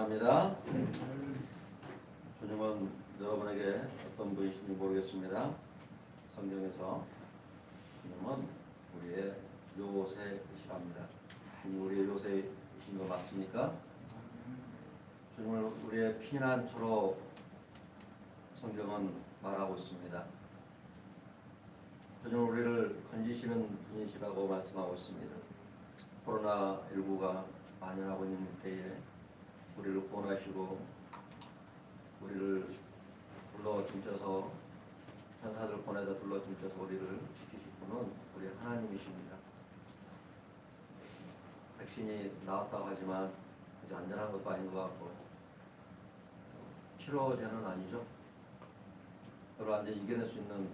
찬양합니다. 주님은 여러분에게 어떤 분이신지 모르겠습니다. 성경에서 주님은 우리의 요새이시랍니다. 주님 우리의 요새이신 거 맞습니까? 주님을 우리의 피난처로 성경은 말하고 있습니다. 주님은 우리를 건지시는 분이시라고 말씀하고 있습니다. 코로나19가 만연하고 있는 때에 우리를 구원하시고 우리를 둘러줌쳐서 천사들 보내다 둘러줌쳐서 우리를 지키실 분은 우리 하나님이십니다. 백신이 나왔다고 하지만 아직 안전한 것도 아닌 것 같고 치료제는 아니죠. 그걸 완전히 이겨낼 수 있는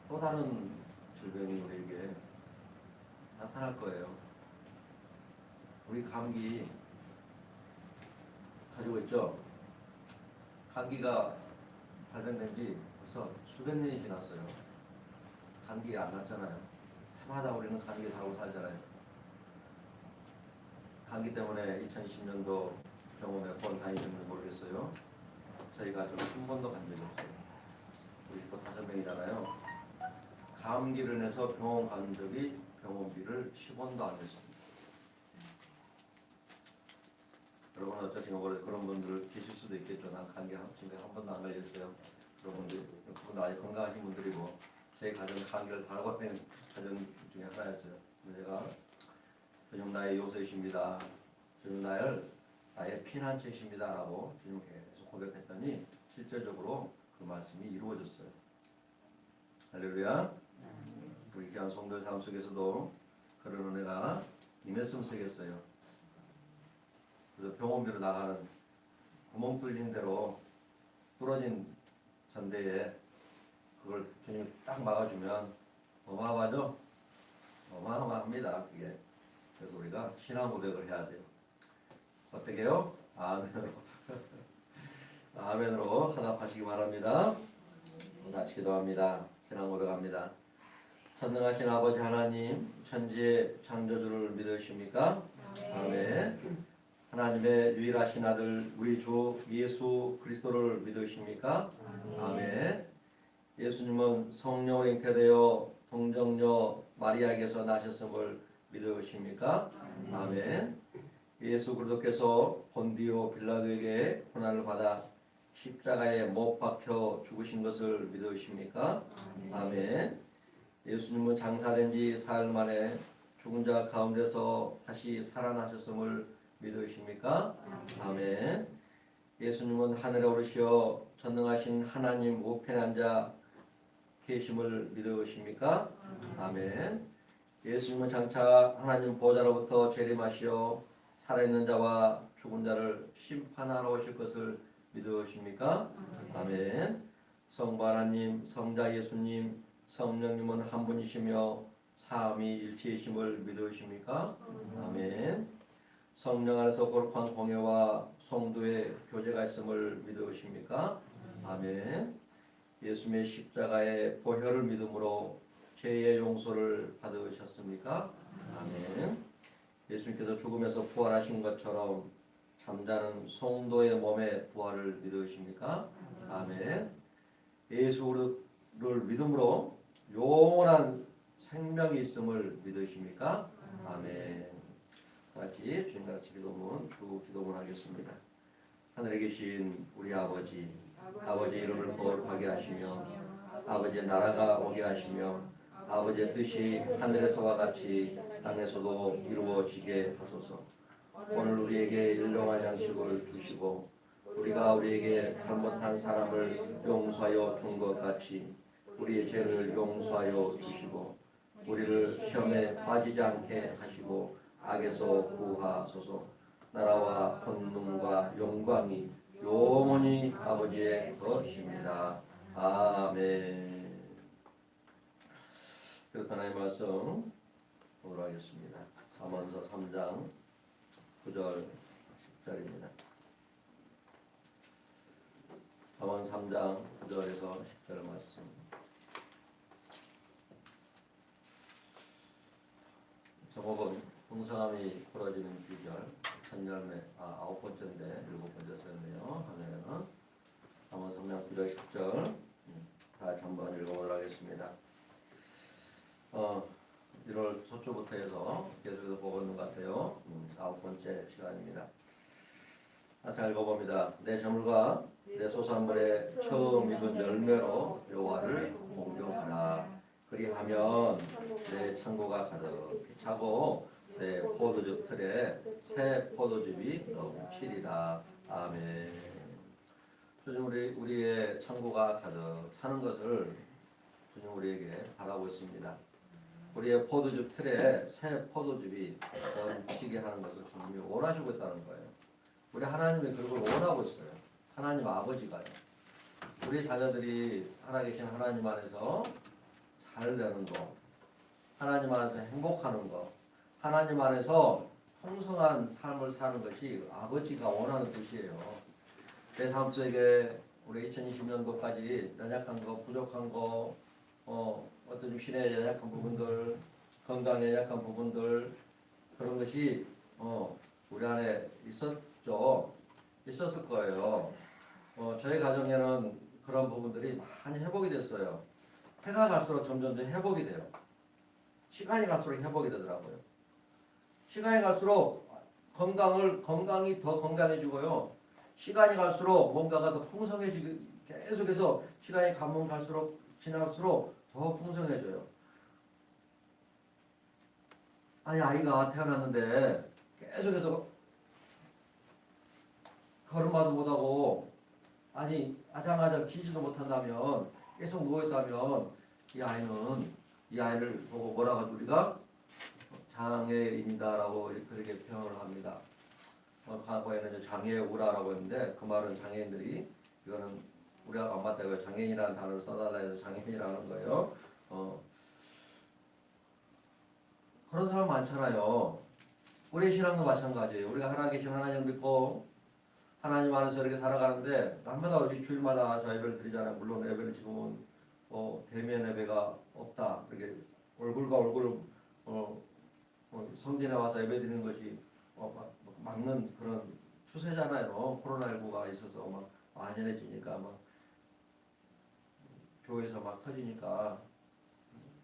또 다른 질병이 우리에게 나타날 거예요. 우리 감기 가지고 있죠. 감기가 발병된 지 벌써 수백 년이 지났어요. 감기가 안 났잖아요. 해마다 우리는 감기 달고 살잖아요. 감기 때문에 2020년도 병원 몇 번 다니셨는지 모르겠어요. 저희 가족은 한 번도 간 적이 없어요. 우리 식구 5명이잖아요. 감기를 인해서 병원 간 적이 병원비를 10원도 안 냈습니다. 여러분 어쩌지 모르겠어요. 그런 분들 계실 수도 있겠죠. 난 감기 한 번도 안 걸렸어요. 그분들 아주 건강하신 분들이고 제 가정은 감기를 달고 있는 가정 중에 하나였어요. 제가 주님 나의 요새이십니다. 주님 나의 피난처이십니다. 라고 주님 계속 고백했더니 실제적으로 그 말씀이 이루어졌어요. 할렐루야. 우리 귀한 성도의 삶 속에서도 그런 은혜가 임했으면 쓰겠어요. 그래서 병원비로 나가는 구멍 뚫린 대로 뚫어진 전대에 그걸 주님이 딱 막아주면 어마어마하죠? 어마어마합니다. 그게. 그래서 우리가 신앙 고백을 해야 돼요. 어떻게 해요? 아멘으로. 아멘으로 화답하시기 바랍니다. 같이 기도합니다. 신앙 고백합니다. 전능하신 아버지 하나님, 천지의 창조주를 믿으십니까? 아멘. 하나님의 유일하신 아들 우리 주 예수 그리스도를 믿으십니까? 아멘. 예수님은 성령으로 잉태되어 동정녀 마리아에게서 나셨음을 믿으십니까? 아멘. 예수 그리스도께서 본디오 빌라도에게 고난을 받아 십자가에 못 박혀 죽으신 것을 믿으십니까? 아멘. 예수님은 장사된 지 사흘 만에 죽은 자 가운데서 다시 살아나셨음을 믿으십니까? 아멘. 예수님은 하늘에 오르시어 전능하신 하나님 우편에 앉아 계심을 믿으십니까? 아멘. 예수님은 장차 하나님 보좌로부터 재림하시어 살아있는 자와 죽은 자를 심판하러 오실 것을 믿으십니까? 아멘. 성부 하나님, 성자 예수님, 성령님은 한 분이시며 삼위일체이심을 믿으십니까? 아멘. 성령 안에서 거룩한 공예와 성도의 교제가 있음을 믿으십니까? 아멘. 예수님의 십자가의 보혈을 믿음으로 죄의 용서를 받으셨습니까? 아멘. 예수님께서 죽음에서 부활하신 것처럼 잠자는 성도의 몸의 부활을 믿으십니까? 아멘. 예수를 믿음으로 영원한 생명이 있음을 믿으십니까? 아멘. 같이 주님과 같이 주 기도문 하겠습니다. 하늘에 계신 우리 아버지, 아버지의 이름을 거룩하게 하시며 아버지의 나라가 오게 하시며 아버지의 뜻이 하늘에서와 같이 땅에서도 이루어지게 하소서. 오늘 우리에게 일용할 양식을 주시고 우리가 우리에게 잘못한 사람을 용서하여 준 것 같이 우리의 죄를 용서하여 주시고 우리를 시험에 빠지지 않게 하시고 악에서 구하소서. 나라와 권능과 영광이 영원히 아버지의 것입니다. 아멘. 그렇다 하나님의 말씀 보도록 하겠습니다. 잠언서 3장 9절 10절입니다. 잠언 3장 9절에서 10절 말씀. 제목은 풍성함이 벌어지는 비결. 첫 열매, 아홉 번째인데 일곱 번째였네요. 하면은 잠언 3장 9절 10절 다시 한번 읽어보도록 하겠습니다. 1월 초초부터 해서 계속해서 보고 있는 것 같아요. 아홉 번째 시간입니다. 잘 읽어봅니다. 내 저물과 내 소산물의 처음 익은 열매로 여호와를 공경하라. 그리하면 내 창고가 가득 차고 내 포도즙 틀에 새 포도즙이 넘치리라. 아멘. 주님 우리의 창고가 가득 차는 것을 주님 우리에게 바라고 있습니다. 우리의 포도즙 틀에 새 포도즙이 넘치게 하는 것을 주님이 원하시고 있다는 거예요. 우리 하나님이 그걸 원하고 있어요. 하나님 아버지가요. 우리 자녀들이 살아계신 하나님 안에서 잘 되는 거, 하나님 안에서 행복하는 거, 하나님 안에서 풍성한 삶을 사는 것이 아버지가 원하는 뜻이에요. 내 삶 속에 우리 2020년도까지 연약한 거, 부족한 거, 어떤 신의 연약한 부분들, 건강에 연약한 부분들 그런 것이 우리 안에 있었을 거예요. 저희 가정에는 그런 부분들이 많이 회복이 됐어요. 해가 갈수록 점점 회복이 돼요. 시간이 갈수록 회복이 되더라고요. 시간이 갈수록 건강이 더 건강해지고요. 시간이 갈수록 뭔가가 더 풍성해지고 계속해서 시간이 가면 갈수록 지날수록 더 풍성해져요. 아이가 태어났는데 계속해서 걸음마도 못하고 아장아장 기지도 못한다면 계속 누워있다면 이 아이를 보고 뭐라고 하죠? 우리가 장애인이다라고 그렇게 표현을 합니다. 과거에는 장애우라라고 했는데 그 말은 장애인들이 이거는 우리가 안 맞다고요. 장애인이라는 단어를 써달라 해서 장애인이라는 거예요. 그런 사람 많잖아요. 우리 신앙도 마찬가지예요. 우리가 하나님 계신 하나님을 믿고 하나님 안에서 이렇게 살아가는데 날마다 우리 주일마다 와서 예배를 드리잖아요. 물론 예배를 지금은 대면 예배가 없다. 이렇게 얼굴과 얼굴 성전에 와서 예배 드리는 것이 막는 그런 추세잖아요. 코로나19가 있어서 막 만연해지니까 막 교회에서 막 터지니까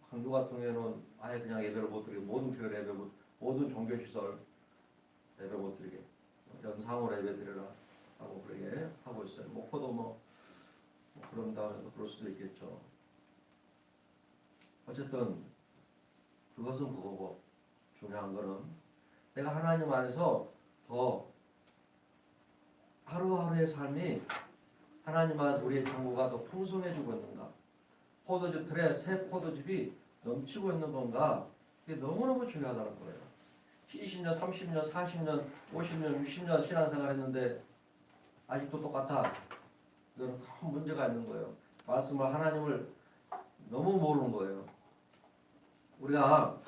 강조 같은 경우에는 아예 그냥 예배를 못 드리게 모든 교회 예배 모든 종교시설 예배 못 드리게 영상으로 예배 드리라 하고 그렇게 하고 있어요. 목포도 뭐 그런다고 해서 그럴 수도 있겠죠. 어쨌든 그것은 그거고 중요한 거는 내가 하나님 안에서 더 하루하루의 삶이 하나님 안에서 우리의 창고가 더 풍성해지고 있는가, 포도즙 틀에 새 포도즙이 넘치고 있는 건가, 이게 너무너무 중요하다는 거예요. 20년, 30년, 40년, 50년, 60년 신앙생활 했는데 아직도 똑같아. 이거는 큰 문제가 있는 거예요. 말씀을 하나님을 너무 모르는 거예요. 우리가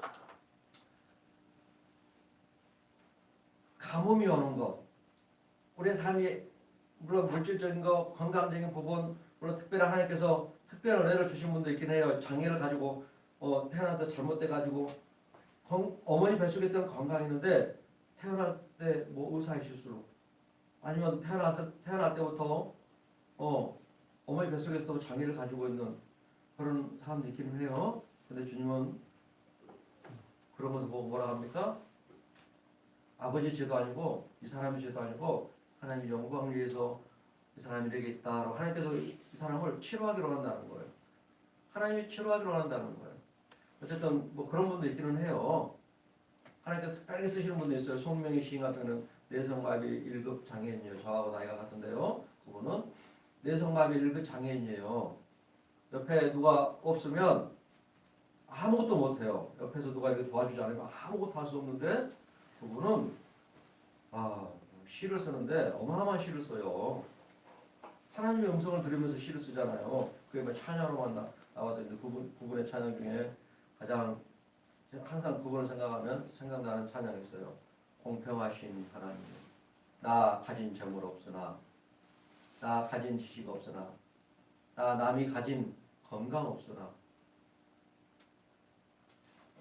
가뭄이 오는 것, 우리의 삶이 물론 물질적인 거, 건강적인 부분, 물론 특별히 하나님께서 특별한 은혜를 주신 분도 있긴 해요. 장애를 가지고 태어나서 잘못돼 가지고 어머니 뱃속에 있던 건강했는데 태어날 때 뭐 의사의 실수로 아니면 태어날 때부터 어머니 뱃속에서도 장애를 가지고 있는 그런 사람도 있기는 해요. 근데 주님은 그런 것을 보고 뭐라 합니까? 아버지 죄도 아니고 이 사람의 죄도 아니고 하나님의 영광을 위해서 이 사람이 이렇게 있다라고 하나님께서 이 사람을 치료하기로 한다는 거예요. 하나님이 치료하기로 한다는 거예요. 어쨌든 뭐 그런 분도 있기는 해요. 하나님께서 특별하게 쓰시는 분도 있어요. 송명희 시인 같은 경우는 뇌성마비 1급 장애인이에요. 저하고 나이가 같은데요. 그분은 뇌성마비 1급 장애인이에요. 옆에 누가 없으면 아무것도 못해요. 옆에서 누가 이렇게 도와주지 않으면 아무것도 할 수 없는데 그분은 시를 쓰는데 어마어마한 시를 써요. 하나님의 음성을 들으면서 시를 쓰잖아요. 그게 뭐 찬양으로만 나와서 이제 그분의 찬양 중에 가장 항상 그분을 생각하면 생각나는 찬양이 있어요. 공평하신 하나님, 나 가진 재물 없으나, 나 가진 지식 없으나, 나 남이 가진 건강 없으나,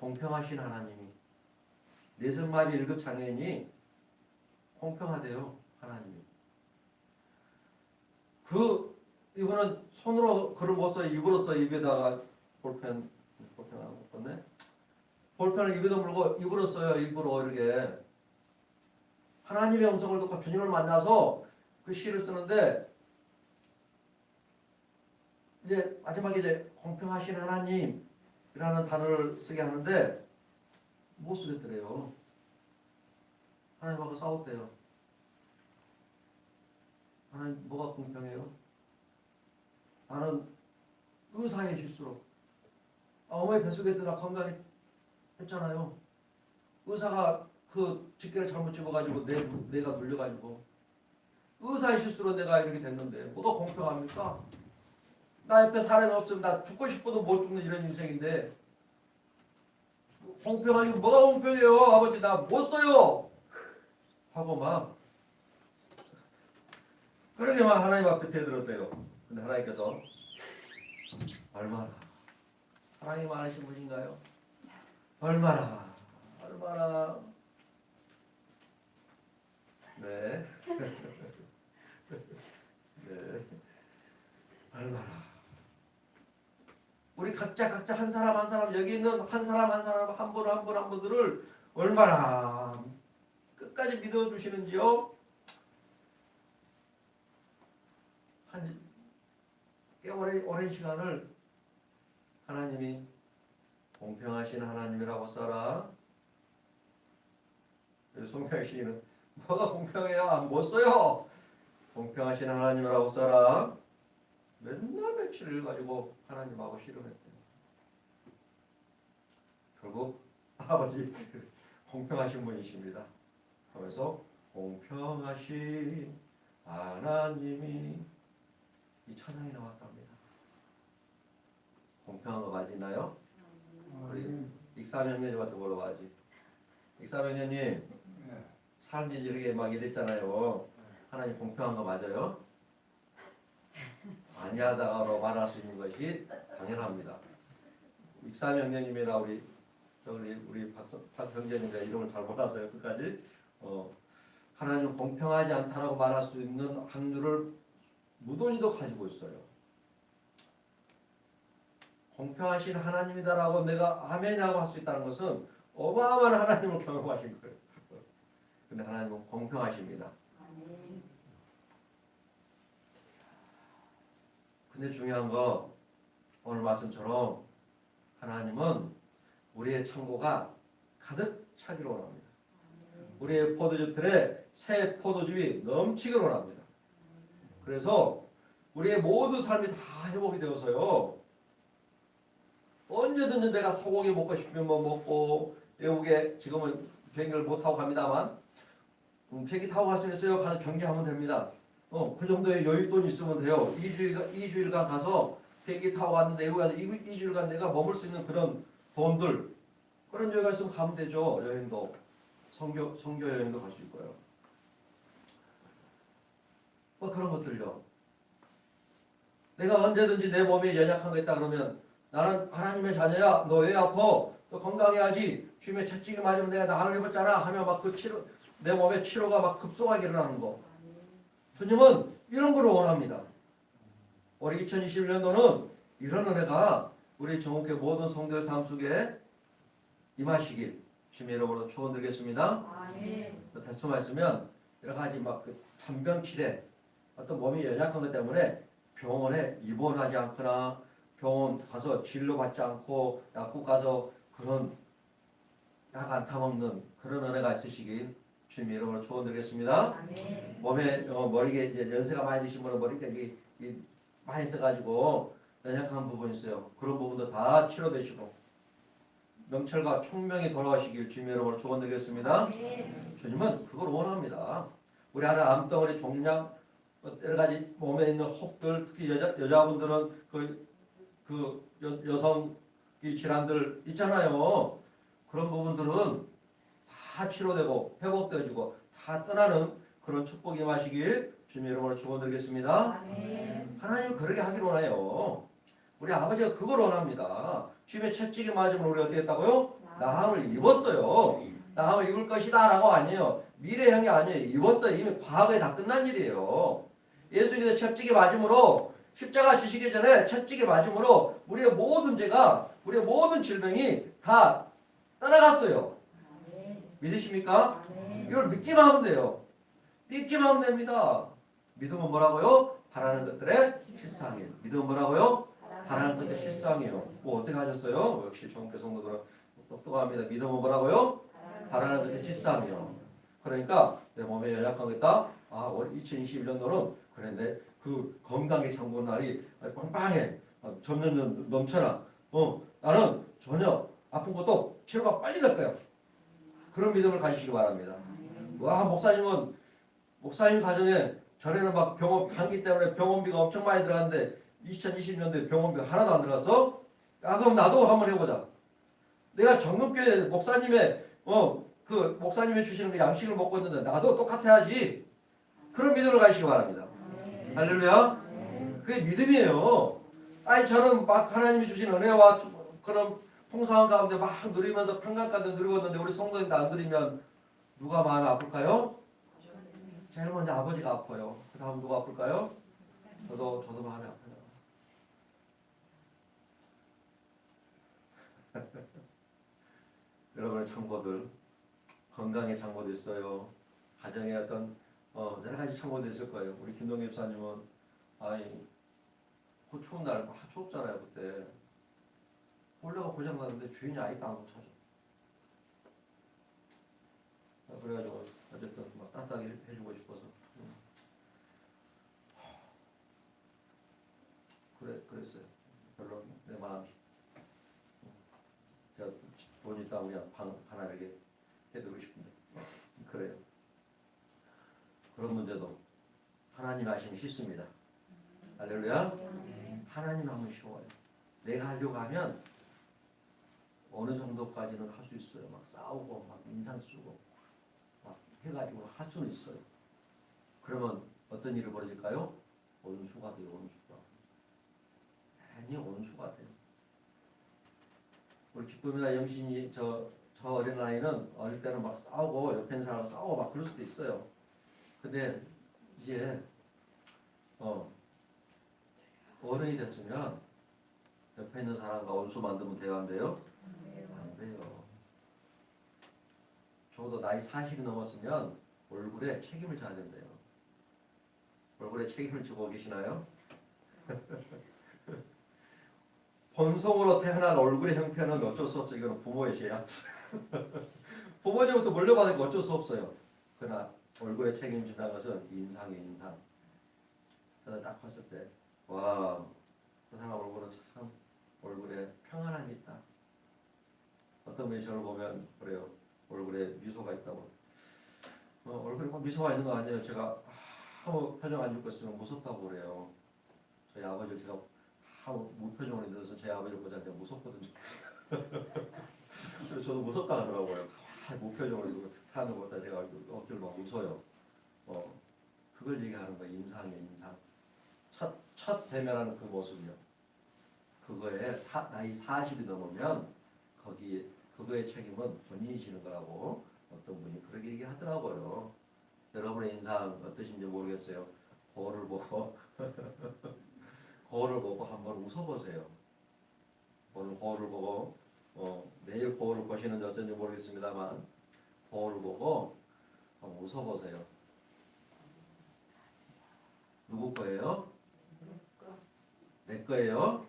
공평하신 하나님이 뇌성마비 1급 장애인이 공평하대요. 하나님이. 이분은 손으로 글을 못 써요. 입으로 써. 입에다가 볼펜 하나 꽂네. 볼펜을 입에다 물고 입으로 써요. 입으로 이렇게. 하나님의 음성을 듣고 주님을 만나서 그 시를 쓰는데 이제 마지막에 이제 공평하신 하나님이라는 단어를 쓰게 하는데 못 쓰겠더래요. 하나님하고 싸웠대요. 하나님 뭐가 공평해요? 나는 의사의 실수로 어머니 뱃속에 들어 건강했잖아요. 의사가 그 집게를 잘못 집어가지고 내가 눌려가지고 의사의 실수로 내가 이렇게 됐는데 뭐가 공평합니까? 나 옆에 사람이 없으면 나 죽고 싶어도 못 죽는 이런 인생인데 공평하게 뭐가 공평해요? 아버지 나 못 써요 하고 막 그러게 막 하나님 앞에 대들었대요. 근데 하나님께서 얼마나 사랑이 많으신 분인가요? 얼마나 네. 네. 얼마나 우리 각자 한 사람 여기 있는 한 사람 한 분들을 얼마나 끝까지 믿어주시는지요? 꽤 오랜 시간을 하나님이 공평하신 하나님이라고 써라. 송평 시인은 뭐가 공평해요? 못 써요. 공평하신 하나님이라고 써라. 맨날 며칠을 가지고 하나님하고 씨름했대요. 결국 아버지 공평하신 분이십니다. 하면서 공평하신 하나님이 이 찬양이 나왔답니다. 공평한 거 맞나요? 우리 익사명년님한테 물어봐야지. 익사명년님 삶이 이렇게 막 이랬잖아요. 하나님 공평한 거 맞아요? 아니하다고 말할 수 있는 것이 당연합니다. 익사명년님이나 우리 박형제님과 이름을 잘 몰라서요. 끝까지 하나님 공평하지 않다라고 말할 수 있는 확률을 무던히도 가지고 있어요. 공평하신 하나님이다라고 내가 아멘이라고 할 수 있다는 것은 어마어마한 하나님을 경험하신 거예요. 근데 하나님은 공평하십니다. 근데 중요한 거 오늘 말씀처럼 하나님은 우리의 창고가 가득 차기를 원합니다. 우리의 포도즙들에 새 포도즙이 넘치기를 원합니다. 그래서 우리의 모든 삶이 다 회복이 되어서요. 언제든지 내가 소고기 먹고 싶으면 뭐 먹고 외국에 지금은 비행기를 못 타고 갑니다만 비행기 타고 갈 수 있어요. 가서 경기하면 됩니다. 그 정도의 여윳돈 있으면 돼요. 2주일간 가서 비행기 타고 왔는데 외국에 2주일간 내가 머물 수 있는 그런 돈들 그런 여유가 있으면 가면 되죠. 여행도 성교 여행도 갈 수 있고요. 뭐 그런 것들요. 내가 언제든지 내 몸에 연약한 거 있다 그러면 나는 하나님의 자녀야. 너 왜 아파? 너 건강해야지. 주님의 채찍이 맞으면 내가 나을 입었잖아. 하면 막 그 내 몸에 치료가 막 급속하게 일어나는 거. 주님은 이런 걸 원합니다. 올해 2021년도는 이런 은혜가 우리 정옥회 모든 성도의 삶 속에 임하시길 주님의 이름으로 축원드리겠습니다. 말씀하시면 여러 가지 막 그 잔병치레 어떤 몸이 연약한 것 때문에 병원에 입원하지 않거나 병원 가서 진료받지 않고 약국 가서 그런 약 안 타먹는 그런 은혜가 있으시길 주님의 이름으로 축원드리겠습니다. 몸에 머리에 이제 연세가 많이 드신 분은 머리가 많이 있어가지고 연약한 부분이 있어요. 그런 부분도 다 치료되시고 명철과 총명이 돌아가시길 주님의 이름으로 축원드리겠습니다. 주님은 그걸 원합니다. 우리 안에 암덩어리, 종양, 여러 가지 몸에 있는 혹들, 특히 여자분들은 여성 이 질환들 있잖아요. 그런 부분들은 다 치료되고 회복되어지고 다 떠나는 그런 축복이 임하시길 주님의 이름으로 축원드리겠습니다. 하나님은 그렇게 하기를 원해요. 우리 아버지가 그걸 원합니다. 주님의 채찍에 맞으면 우리 어떻게 했다고요? 나함을 입었어요. 나함을 입을 것이다 라고 아니에요. 미래형이 아니에요. 입었어요. 이미 과거에 다 끝난 일이에요. 예수님께서 채찍에 맞음으로 십자가 지시기 전에 채찍에 맞음으로 우리의 모든 죄가 우리의 모든 질병이 다 떠나갔어요. 믿으십니까? 이걸 믿기만 하면 돼요. 믿기만 하면 됩니다. 믿음은 뭐라고요? 바라는 것들의 실상이에요. 믿음은 뭐라고요? 바라는 것들의 실상이에요. 뭐 어떻게 하셨어요? 역시 정교 성도들은 똑똑합니다. 믿음은 뭐라고요? 바라는 것들의 실상이에요. 그러니까 내 몸에 연약한 거 있다? 아, 올 2021년도는 그래 내 그 건강의 장보 날이 빵빵해. 전면 넘쳐나. 나는 전혀 아픈 것도 치료가 빨리 될 거야. 그런 믿음을 가지시기 바랍니다. 와, 목사님 가정에 전에는 막 병원 감기 때문에 병원비가 엄청 많이 들어갔는데 2020년도에 병원비가 하나도 안 들어갔어? 야, 그럼 나도 한번 해보자. 내가 정금교회 목사님의 그 목사님이 주시는 그 양식을 먹고 있는데 나도 똑같아야지. 그런 믿음을 가지시기 바랍니다. 할렐루야. 그게 믿음이에요. 아니 저는 막 하나님이 주신 은혜와 그런 풍성한 가운데 막 누리면서 평강 가운데 누리고 있는데 우리 성도님들 안 누리면 누가 마음이 아플까요? 제일 먼저 아버지가 아파요. 그 다음 누가 아플까요? 저도 마음이 아파요. 여러분의 창고들, 건강의 창고도 있어요. 가정의 어떤 여러 가지 창고도 있을 거예요. 우리 김동엽 사님은 아이 그 추운 날 막 추웠잖아요 그때. 볼레가 고장 났는데 주인이 아직도 안 고쳐줘. 그래가지고 어쨌든 막 따뜻하게 해주고 싶어서. 그랬어요. 별로 내 마음이. 제가 돈 있다고 그냥 방 하나에게 해드리고 싶은데. 그래요. 그런 문제도 하나님 하시면 쉽습니다. 할렐루야. 하나님 하면 쉬워요. 내가 하려고 하면 어느 정도까지는 할 수 있어요. 막 싸우고 막 인상 쓰고 막 해가지고 할 수는 있어요. 그러면 어떤 일이 벌어질까요? 원수가 돼요. 원수가. 괜히 원수가 돼요. 우리 기쁨이나 영신이 저 어린 아이는 어릴 때는 막 싸우고 옆에 있는 사람하고 싸우고 막 그럴 수도 있어요. 근데 이제 어른이 됐으면 옆에 있는 사람과 원수 만들면 돼요, 안 돼요? 안 돼요. 적어도 나이 40이 넘었으면 얼굴에 책임을 져야 된대요. 얼굴에 책임을 지고 계시나요? 본성으로 태어난 얼굴의 형태는 어쩔 수 없어요. 이거는 부모의 죄야. 부모님부터 물려받은 거 어쩔 수 없어요. 그러나 얼굴에 책임진다는 것은 인상이에요, 인상. 그래서 딱 봤을 때, 와, 그 사람 얼굴은 참 얼굴에 평안함이 있다. 어떤 분이 저를 보면 그래요. 얼굴에 미소가 있다고. 얼굴에 꼭 미소가 있는 거 아니에요. 제가 아무 표정 안 짓고 있으면 무섭다고 그래요. 저희 아버지를 제가 아무 무표정으로 있어서 제 아버지를 보자 제가 무섭거든요. 그래서 저도 무섭다 하더라고요. 무표정으로 사는 것보다 제가 억지로 막 웃어요. 그걸 얘기하는 거예요. 인상이에요, 인상. 첫 대면하는 그 모습이요. 그거에 나이 40이 넘으면 그거의 책임은 본인이 지는 거라고 어떤 분이 그렇게 얘기하더라고요. 여러분의 인상 어떠신지 모르겠어요. 거울을 보고 거울을 보고 한번 웃어보세요. 오늘 거울을 보고 매일 거울을 보시는지 어쩐지 모르겠습니다만 거울을 보고 한번 웃어보세요. 누구 거예요? 내 거예요?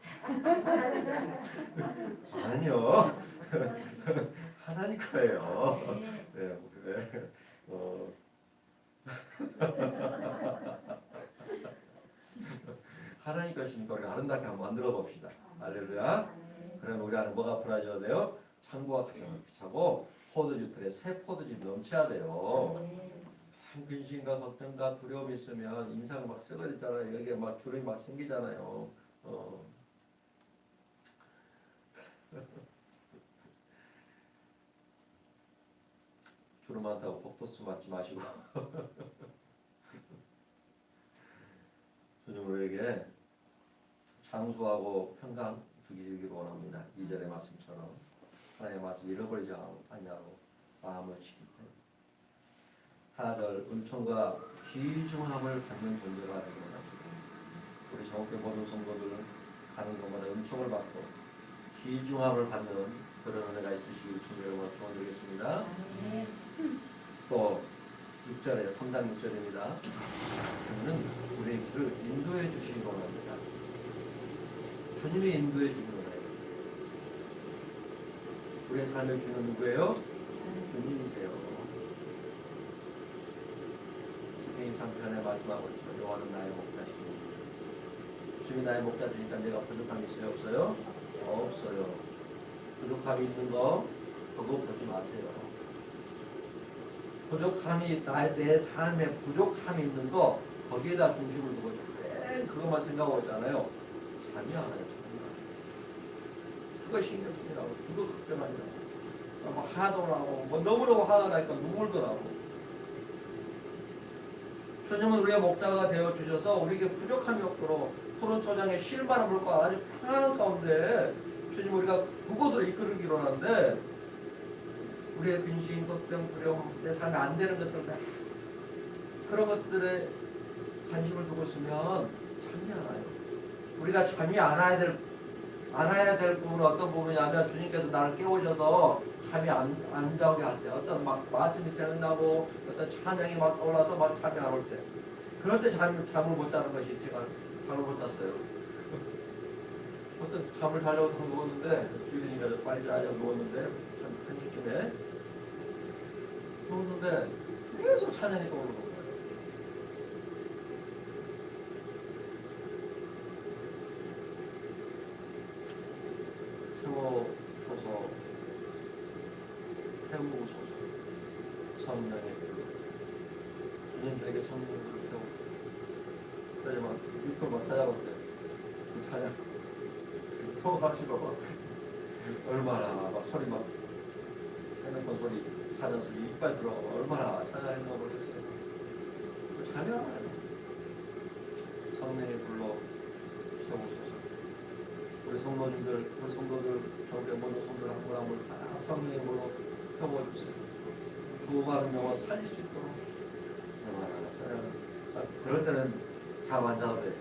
아니요. 하나님 거예요. 네, 네. 하나님 것이니까 우리가 아름답게 한번 만들어 봅시다. 할렐루야. 그러면 우리 안에 뭐가 불어져야 돼요? 창고가 가득 차고 포도주틀에 새 포도즙이 넘쳐야 돼요. 근심과 걱정과 두려움이 있으면 인상 막 썩어지잖아요. 여기에 막 주름이 막 생기잖아요. 주름 많다고 복도수 맞지 마시고 주님 우리에게 장수하고 평강 주기를 원합니다. 2절의 말씀처럼 하나님의 말씀 잃어버리지 않냐고 마음을 지킬 때 4절 은총과 귀중함을 받는 존재가 됩니다. 우리 전국의 모든 성도들은 가는 곳마다 은총을 받고 귀중함을 받는 그런 은혜가 있으시길 주님으로 축원드리겠습니다. 또 6절에 3장 6절입니다. 주님은 우리의 길을 인도해 주시기 원합니다. 주님이 인도해 주는 거예요. 우리의 삶의 주는 누구예요? 주님이세요. 주님 상편에 말씀하고 있죠. 여호와는 나의 목자시니 주님이 나의 목자시니까 내가 부족함이 있어요? 없어요? 없어요. 부족함이 있는 거 그거 보지 마세요. 부족함이 내 삶에 부족함이 있는 거 거기에다 중심을 두고 맨 그것만 생각하고 있잖아요. 잠이 안 와요. 그거 신경 쓰느라고 그거 걱정하느라고 막 화도 나고 뭐 너무너무 화가 나니까 눈물도 나고. 주님은 우리의 목자가 되어 주셔서 우리에게 부족함이 없도록 푸른 초장에 쉴만한 물과 아주 평안한 가운데 주님 우리가 그곳으로 이끌기로 하는데 우리의 근심, 걱정, 두려움, 내 삶에 안 되는 것들 그런 것들에 관심을 두고 있으면 잠이 안 와요. 우리가 잠이 안 와야 될 부분은 어떤 부분이냐면 주님께서 나를 깨우셔서 잠이 안 자게 할 때 어떤 막 말씀이 생각나고 어떤 찬양이 막 올라서 막 잠이 안 올 때 그럴 때 잠을 못 자는 것이 제가 잠을 못 잤어요. 어떤 잠을 자려고 누웠는데 주인이가 빨리 자려고 누웠는데 참 한시쯤에 누웠는데 계속 찬양이 떠오르는 거예요. 세워줘서 태우소서 성령의 불로 주님에게 성령의 불을 태우소서. 그래서 막 유튜브 찾아봤어요. 그 찬양 포가지고 막 얼마나 막 소리 막 핸드폰 소리 찬양 소리 이빨 들어가고 얼마나 찬양했나 모르겠어요. 잠이 안 와요. 성령의 불로 태우소서. 우리 성도님들, 우리 성도들, 저기 모든 성도들 한 분 한 분 다 성령의 불로 태워주세요. 죽어가는 영혼 살릴 수 있도록. 그럴 때는 잠 안 자도 돼.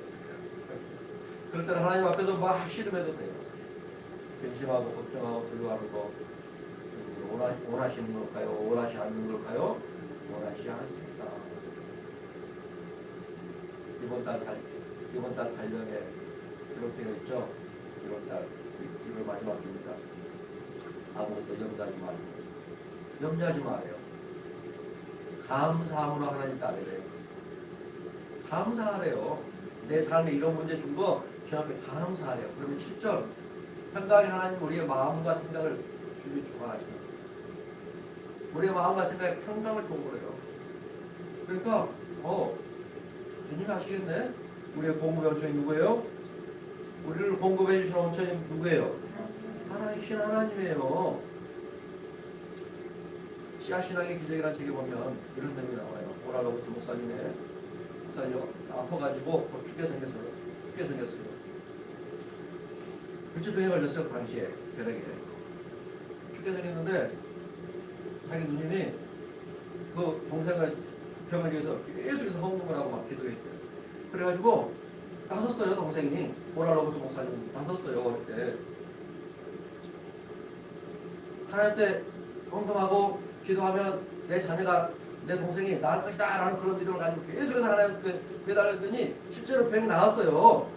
그럴 때는 하나님 앞에서 막 씨름해도 돼요. 근심하고 걱정하고 두려워하고 원하시는 걸까요? 원하시 않는 걸까요? 원하시 않습니다. 이번 달 달력에 그렇게 되어 있죠. 1월달 1월 마지막입니다. 아무것도 염두하지 말고 염두하지 말아요. 감사함으로 하나님 따르래요. 감사하래요. 내 삶에 이런 문제 준 거 저한테 감사하래요. 그러면 7절 평강의 하나님 우리의 마음과 생각을 주님 주관하시다. 우리의 마음과 생각에 평강을 요구해요. 그러니까 주님 아시겠네? 우리의 공급의 원천이 누구예요? 우리를 공급해 주시는 원천이 누구예요? 하나님이신 하나님이에요. 씨앗신앙의 기적이라는 책에 보면 이런 내용이 나와요. 오라로부터 목사님이 아파가지고 죽게 생겼어요. 불치병에 걸렸어요. 그 당시에 벼락에 죽게 생겼는데 자기 누님이 그 동생을 병을 위해서 계속해서 헌금을 하고 막 기도했대요. 그래가지고 나섰어요. 동생이 오라로부터 목사님 나섰어요. 그때 하나님 때 헌금하고 기도하면 내 자녀가 내 동생이 나을 것이다 라는 그런 믿음을 가지고 계속해서 하나님께 배달했더니 실제로 병이 나았어요.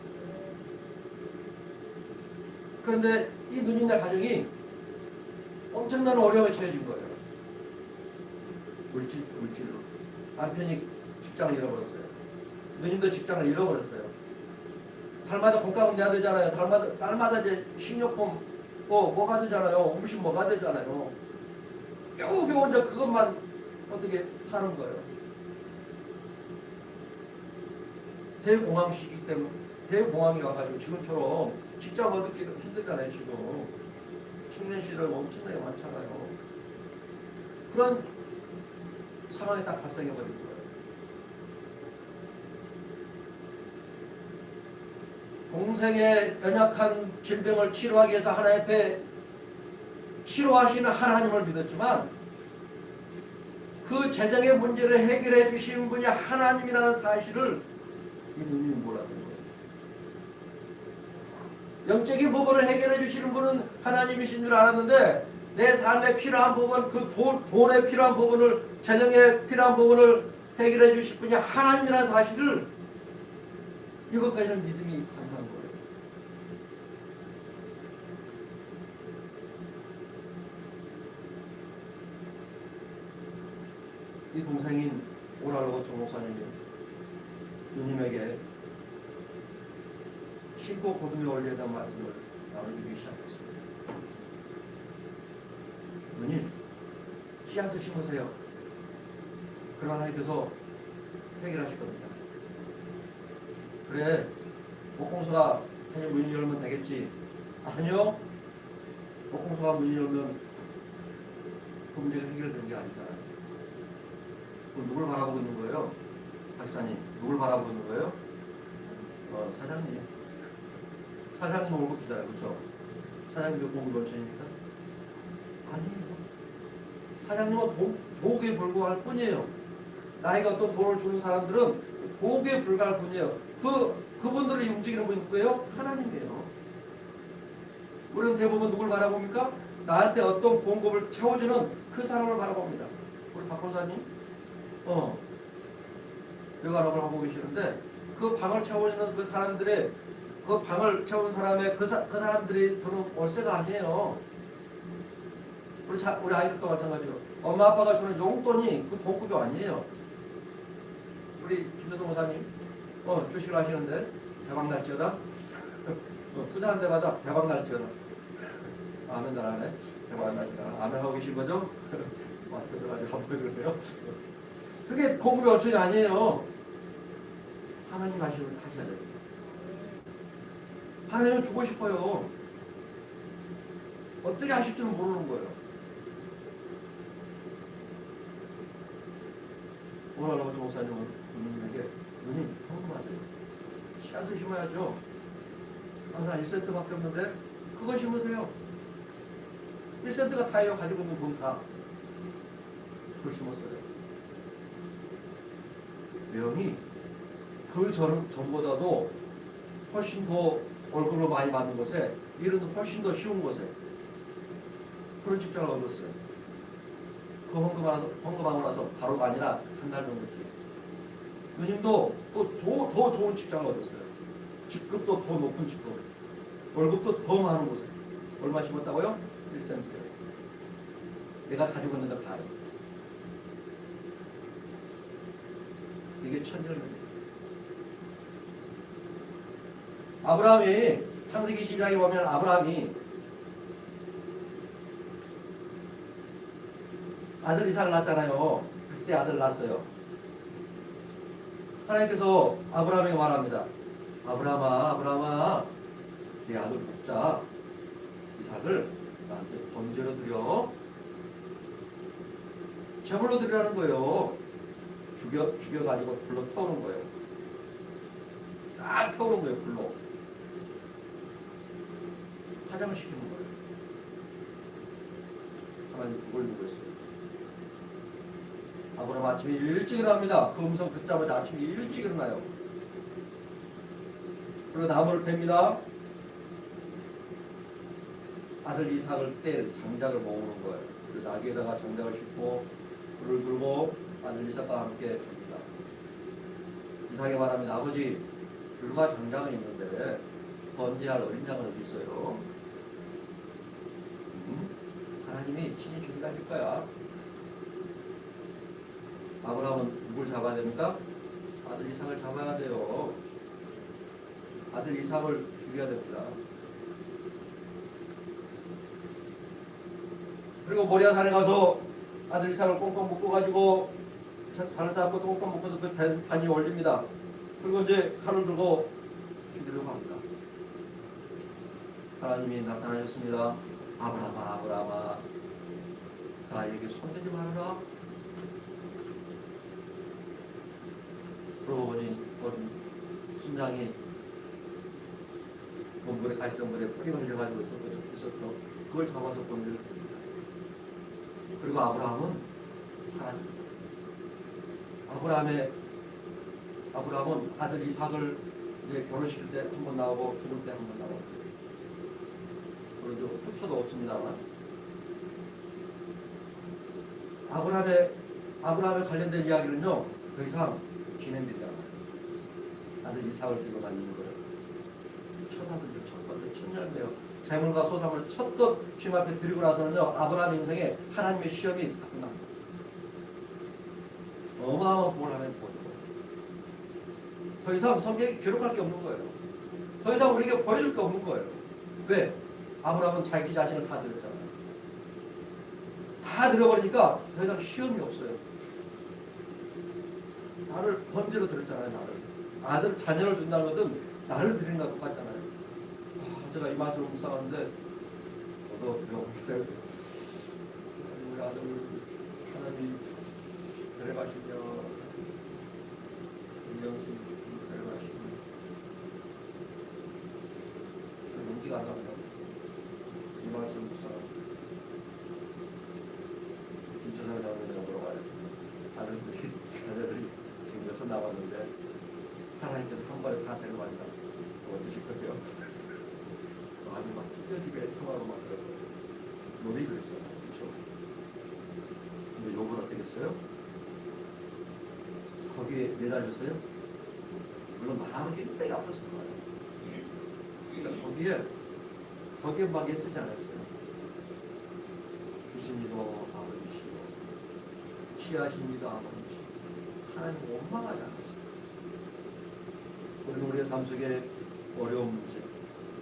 그런데 이 누님네 가정이 엄청난 어려움에 처해진 거예요. 물질로. 남편이 직장을 잃어버렸어요. 누님도 직장을 잃어버렸어요. 달마다 공과금 내야 되잖아요. 달마다 이제 식료품 뭐가 되잖아요. 음식 뭐가 되잖아요. 겨우겨우 이제 그것만 어떻게 사는 거예요. 대공황 시기 때문에 대공황이 와가지고 지금처럼 직장 얻기도 힘들잖아요. 지금 청년 시절 엄청나게 많잖아요. 그런 상황이 딱 발생해버린 거예요. 동생의 연약한 질병을 치료하기 위해서 하나님 앞에 치료하시는 하나님을 믿었지만 그 재정의 문제를 해결해 주시는 분이 하나님이라는 사실을 이 누님이 몰랐던 거예요. 영적인 부분을 해결해 주시는 분은 하나님이신 줄 알았는데 내 삶에 필요한 부분, 그 돈에 필요한 부분을, 재정에 필요한 부분을 해결해 주실 분이 하나님이라는 사실을 이것까지는 믿음이 가능한 거예요. 이 동생인 오랄로고 정목사님이 누님에게 신고 거듭에 올려야 될 말씀을 나누기 시작했습니다. 누님, 씨앗을 심으세요. 그러나 하나님께서 해결하실 겁니다. 그래, 목공소가 그냥 문을 열면 되겠지. 아니요. 목공소가 문을 열면 그 문제가 해결되는 게 아니잖아요. 누굴 바라보고 있는 거예요? 박사님, 누굴 바라보고 있는 거예요? 사장님. 사장님 월급 주잖아요. 그렇죠? 사장님이 공부 원천입니까? 아니에요. 사장님은 도구에 불과할 뿐이에요. 나이가 어떤 돈을 주는 사람들은 도구에 불과할 뿐이에요. 그분들을 움직이는 분이 누구예요? 하나님이에요. 우리는 대부분 누굴 바라봅니까? 나한테 어떤 공급을 채워주는 그 사람을 바라봅니다. 우리 박 권사님, 여가락을 하고 계시는데 그 방을 채워주는 그 사람들의 그 방을 채우는 사람의 그 사람들이 주는 월세가 아니에요. 우리 아이들도 마찬가지로 엄마 아빠가 주는 용돈이 그 공급이 아니에요. 우리 김대성 목사님 주식을 하시는데 대박 날지어다. 투자한 데마다 대박 날지어다. 아멘 잘하네. 대박 날지어다. 아멘 하고 계신 거죠? 마스크 써가지고 안 보여주네요. 그게 공급의 원천이 아니에요. 하나님 하셔야 돼요. 하나님은 주고 싶어요. 어떻게 하실 줄은 모르는 거예요. 오늘 아버지 목사님은 누님에게 누님 헌금하세요. 씨앗을 심어야죠. 항상 1센트밖에 없는데 그거 심으세요. 1센트가 다예요. 가지고 있는 돈 다. 그걸 심었어요. 명이 그 전보다도 훨씬 더 월급을 많이 받는 곳에, 일은 훨씬 더 쉬운 곳에 그런 직장을 얻었어요. 그 헌금하고 나서 바로가 아니라 한 달 정도 뒤에 누님도 또 더 좋은 직장을 얻었어요. 직급도 더 높은 직급, 월급도 더 많은 곳에. 얼마 심었다고요? 1센트. 내가 가지고 있는 거 다요. 이게 천일입니다. 아브라함이 창세기 12장에 보면 아브라함이 아들 이삭을 낳았잖아요. 글쎄 아들 낳았어요. 하나님께서 아브라함에게 말합니다. 아브라함아, 내 아들 복자 이삭을 나한테 번제로 드려. 제물로 드리라는 거예요. 죽여가지고 불로 태우는 거예요. 싹 태우는 거예요, 불로. 화장을 시키는 거예요. 하나님 그걸 누구 했어요? 아브라함 아침에 일찍 일어납니다. 그 음성 듣자마자 아침에 일찍 일어나요. 그리고 나무를 팹니다. 아들 이삭을 뗄 장작을 모으는 거예요. 그리고 나귀에다가 장작을 싣고 불을 들고 아들 이삭과 함께 됩니다. 이삭이 말합니다. 아버지, 불과 장작은 있는데 번제할 어린 양은 어디 있어요? 하나님이 친히 준비하실 거야. 아브라함은 누굴 잡아야 됩니까? 아들 이삭을 잡아야 돼요. 아들 이삭을 죽여야 됩니다. 그리고 모리아 산에 가서 아들 이삭을 꽁꽁 묶어가지고 발을 쌓고 꽁꽁 묶어서 그 단이 올립니다. 그리고 이제 칼을 들고 죽이려고 합니다. 하나님이 나타나셨습니다. 아브라함아, 나에게 손대지 말아라. 그러고 보니 순장이 몸물에 가시덤불에 뿌리 걸려가지고 있었죠. 그걸 잡아서 본질을 줍니다. 그리고 아브라함은 사라집니다. 아브라함은 아들 이삭을 이제 결혼시킬 때 한 번 나오고 죽을 때 한 번 나오고, 그런데 후초도 없습니다만 아브라함에 관련된 이야기는요 더 이상 진행되지 않아요. 아들 이삭을 들고 다니는 거예요. 첫 아들도 첫 번째 첫 열매요. 재물과 소산을 첫껏 주님 앞에 드리고 나서는요 아브라함 인생에 하나님의 시험이 끝납니다. 어마어마한 복을 하나님 보여주고 더 이상 성경에 기록할 게 없는 거예요. 더 이상 우리에게 보여줄 게 없는 거예요. 왜? 아브라함은 자기 자신을 다 드렸잖아요. 다 드려버리니까 더 이상 시험이 없어요. 나를 번제로 드렸잖아요. 나를. 아들 자녀를 준다는 것은 나를 드리는 것과 똑같잖아요. 제가 이 말씀을 묵상하는데 저도 배워볼게요. 우리 아들 하나님이 데려가시며 인정심 데려가시며 용기가 안 납니다. 이 말씀 묵상합니다. 김천상 장로님이랑 물어봐요. 아들들이 지금 몇살 남았는데 하나님께서 한 번에 다 데려간다. 어떠실 거예요? 아주 막 찢어지게 통화로 막 들었어요. 놀이 그랬잖아요. 그렇죠? 근데 욕은 어떻게 했어요? 거기에 매달렸어요? 물론 마음은 굉장히 아팠을 거예요. 그러니까 거기에 막 애쓰지 않았어요. 주신이도 아버지시고 취하신이도 아버지시고 하나님 원망하지 않았어요. 우리는 우리의 삶 속에 어려운 문제,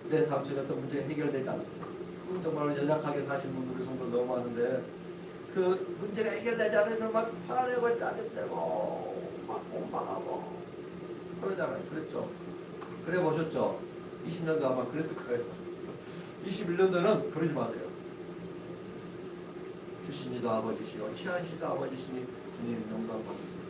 내 삶 속에 어떤 문제가 해결되지 않고 정말 연약하게 사시는 분들이 성도 너무 많은데 그 문제가 해결되지 않으면 막 화내고 짜증내고 막 원망하고 그러잖아요. 그랬죠? 그래 보셨죠? 20년도 아마 그랬을 거예요. 21년도는 그러지 마세요. 주신이도 아버지시오 취하시도 아버지시니 주님 영광 받으세요.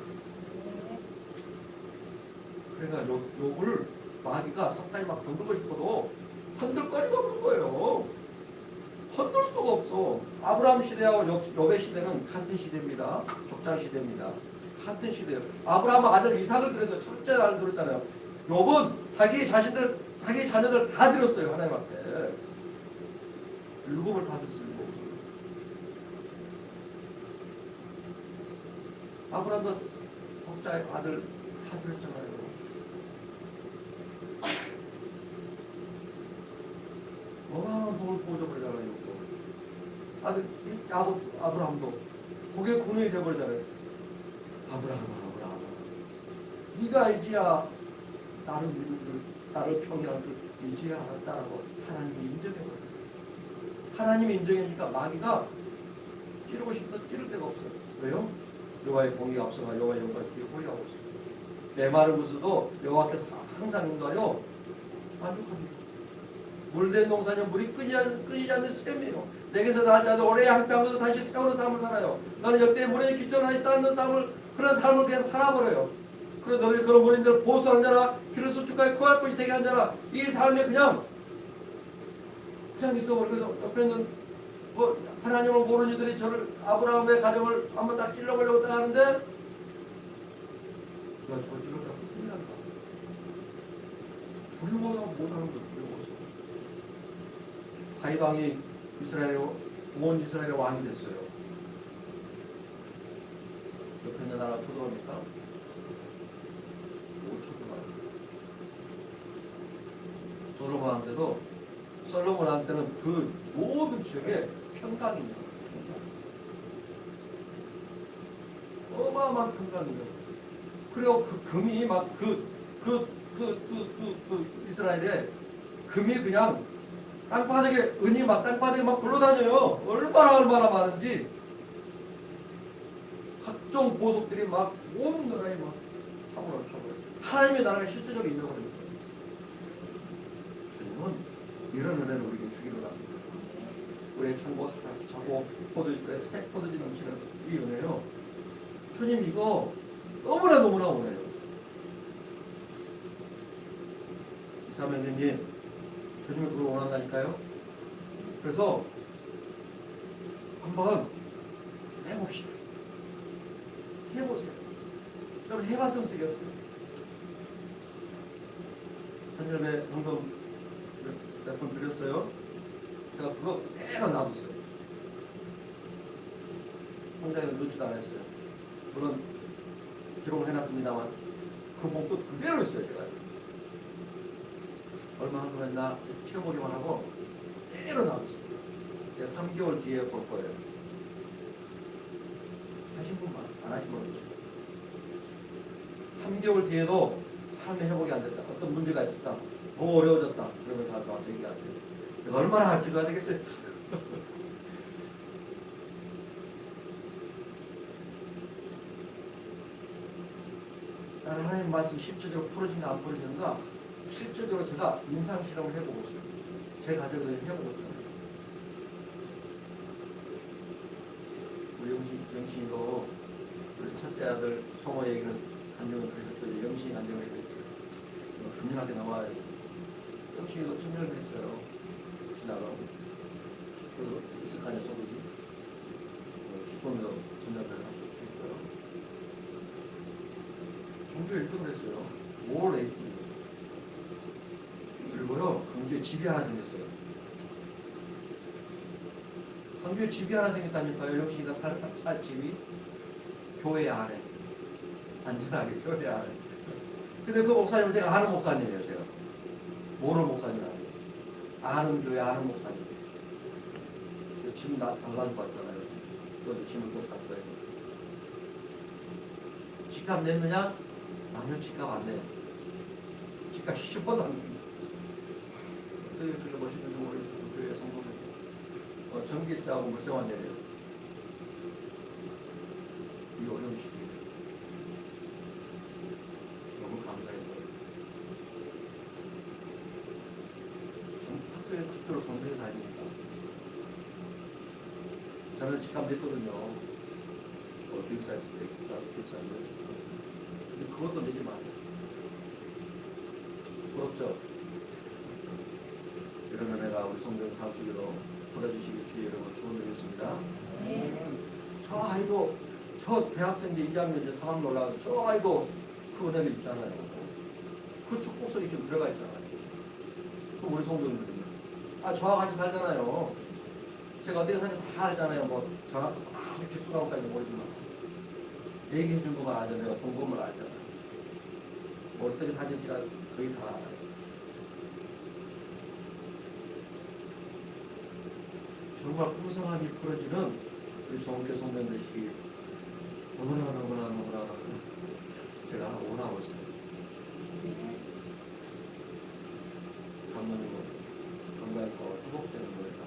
그러니까 욕을 마귀가 사탄이 막 건들고 싶어도 건들 거리가 없는 거예요. 건들 수가 없어. 아브라함 시대하고 욥의 시대는 같은 시대입니다. 족장 시대입니다. 같은 시대예요. 아브라함은 아들 이삭을 들여서 첫째 아들 들었잖아요. 욥은 자기 자녀들 다 들었어요. 하나님 앞에. 율법을 받았어요. 아브라함도 적자의 아들 다 들었잖아요. 복을 보여줘버리잖아요. 아브라함도 그게 군인이 되어버리잖아요. 아브라함 네가 이제야 나를 평이한 그 이제야 알았다라고 하나님이 인정해버려요. 하나님이 인정하니까 마귀가 찌르고 싶어도 찌를 데가 없어요. 왜요? 여호와의 공의가 앞서가 여호와의 영광이 뒤에 보이가 없어요. 메마른 구슬도 여호와께서 항상 인도하여 만족합니다. 물된 농사는 물이 끊이지 않는 샘이요. 내게서 나지 않는 오래 양평에서 다시 세우는 삶을 살아요. 너는 역대 물에 기초하여 쌓는 삶을 그런 삶을 그냥 살아버려요. 그래서 너를 그런 무리들 보수하는 자라 피를 수축하여 코할 것이 되게 한 자라 이 삶에 그냥 있어버려. 그래서 옆에 있는 하나님을 모르는 이들이 저를 아브라함의 가정을 한번 딱 찔러보려고 하는데 야 저거 찔러보려고 큰일 난다. 불모가 못하는 거죠. 다윗왕이 온 이스라엘의 왕이 됐어요. 옆에 있는 나라 쳐들어옵니까? 못 쳐들어와요. 솔로몬한테는 그 모든 지역에 평강이냐. 어마어마한 평강이냐. 그리고 그 금이 막 이스라엘에 금이 그냥 땅바닥에 은이 막 땅바닥에 막 굴러다녀요. 얼마나 많은지 각종 보석들이 막 온 나라에 막 타고나요. 하나님의 나라가 실제적으로 있는 거예요. 주님은 이런 은혜를 우리에게 주기로 합니다. 우리의 차고 포도주에 새 포도주 넘치는 이 은혜요. 주님 이거 너무나 원해요. 이사명님 주님이 그걸 원한다니까요. 그래서 한번 해봅시다. 해보세요. 여러분 해봤으면 쓰겠어요. 한여름에 방금 몇 번 드렸어요. 제가 그거 그대로 놔뒀어요. 통장에 넣지도 않았어요. 물론 기록을 해놨습니다만 그 봉투 그대로 있어요. 제가 얼마 한 번 했나 키워보기만 하고 그대로 놔뒀어요. 제가 3개월 뒤에 볼 거예요. 하신 분만 안 하신 분은 3개월 뒤에도 삶의 회복이 안 됐다. 어떤 문제가 있었다. 더 어려워졌다. 그러면 다 와서 얘기하세요. 내가 얼마나 기도해야 되겠어요? 나는 하나님 말씀 실질적으로 풀어진가 안 풀어진가 실질적으로 제가 임상실험을 해보고 있어요. 제 가족을 해보고 있어요. 우리 영신이도 우리 첫째 아들 성호에게는 간증을 그러셨죠. 영신이 간증을 했죠. 금연하게 나와야 했어요. 영신이도 청년을 했어요. 지나가고 그 있을 거 아니야 소고기 기쁨으로 전달을 했어요. 경주에 1등을 했어요. 5월 8일. 그리고요 경주에 집이 하나 생겼어요. 경주에 집이 하나 생겼다니까요. 영신이가 살 집이 교회 안에 안전하게 교회 안에. 근데 그 목사님은 제가 아는 목사님이에요. 제가 모르는 목사님 아니에요. 아는 교회 아는 목사님. 짐 달라고 왔잖아요. 또 짐을 또 갖고 와요. 집값 냈느냐? 나는 집값 안 내요. 집값 10번도 안 냅니다. 어떻게 그렇게 멋있는지 모르겠어요. 교회 성도들. 전기세하고 물세만 내려요. 이 어려운 시기. 너무 감사해서. 학교에 그대로 동생이 다니니까. 저는 집값 냈거든요. 기숙사 있을 때, 기숙사인데. 근데 그것도 내지 마세요. 부럽죠? 이러면 내가 우리 성경 사수기로 풀어주시기 위해 여러분 축원드리겠습니다. 저 아이도, 저 대학생 이제 2학년 이제 3학년 올라가서 저 아이도 그 은혜가 있잖아요. 그 축복성이 좀 들어가 있잖아요. 그 우리 성도님들은. 저와 같이 살잖아요. 제가 어디에 사는지 다 알잖아요. 뭐, 저랑 아주 깊숙하고까지 모르지만. 얘기해준 것만 알죠. 내가 본 것만 알잖아요. 뭐 어떻게 사는지가 거의 다 알아요. 정말 풍성함이 풀어지는 우리 정교회 성도님 되시기 너무나 제가 원하고 있어요. 감독님은 건강하고 회복되는 노래가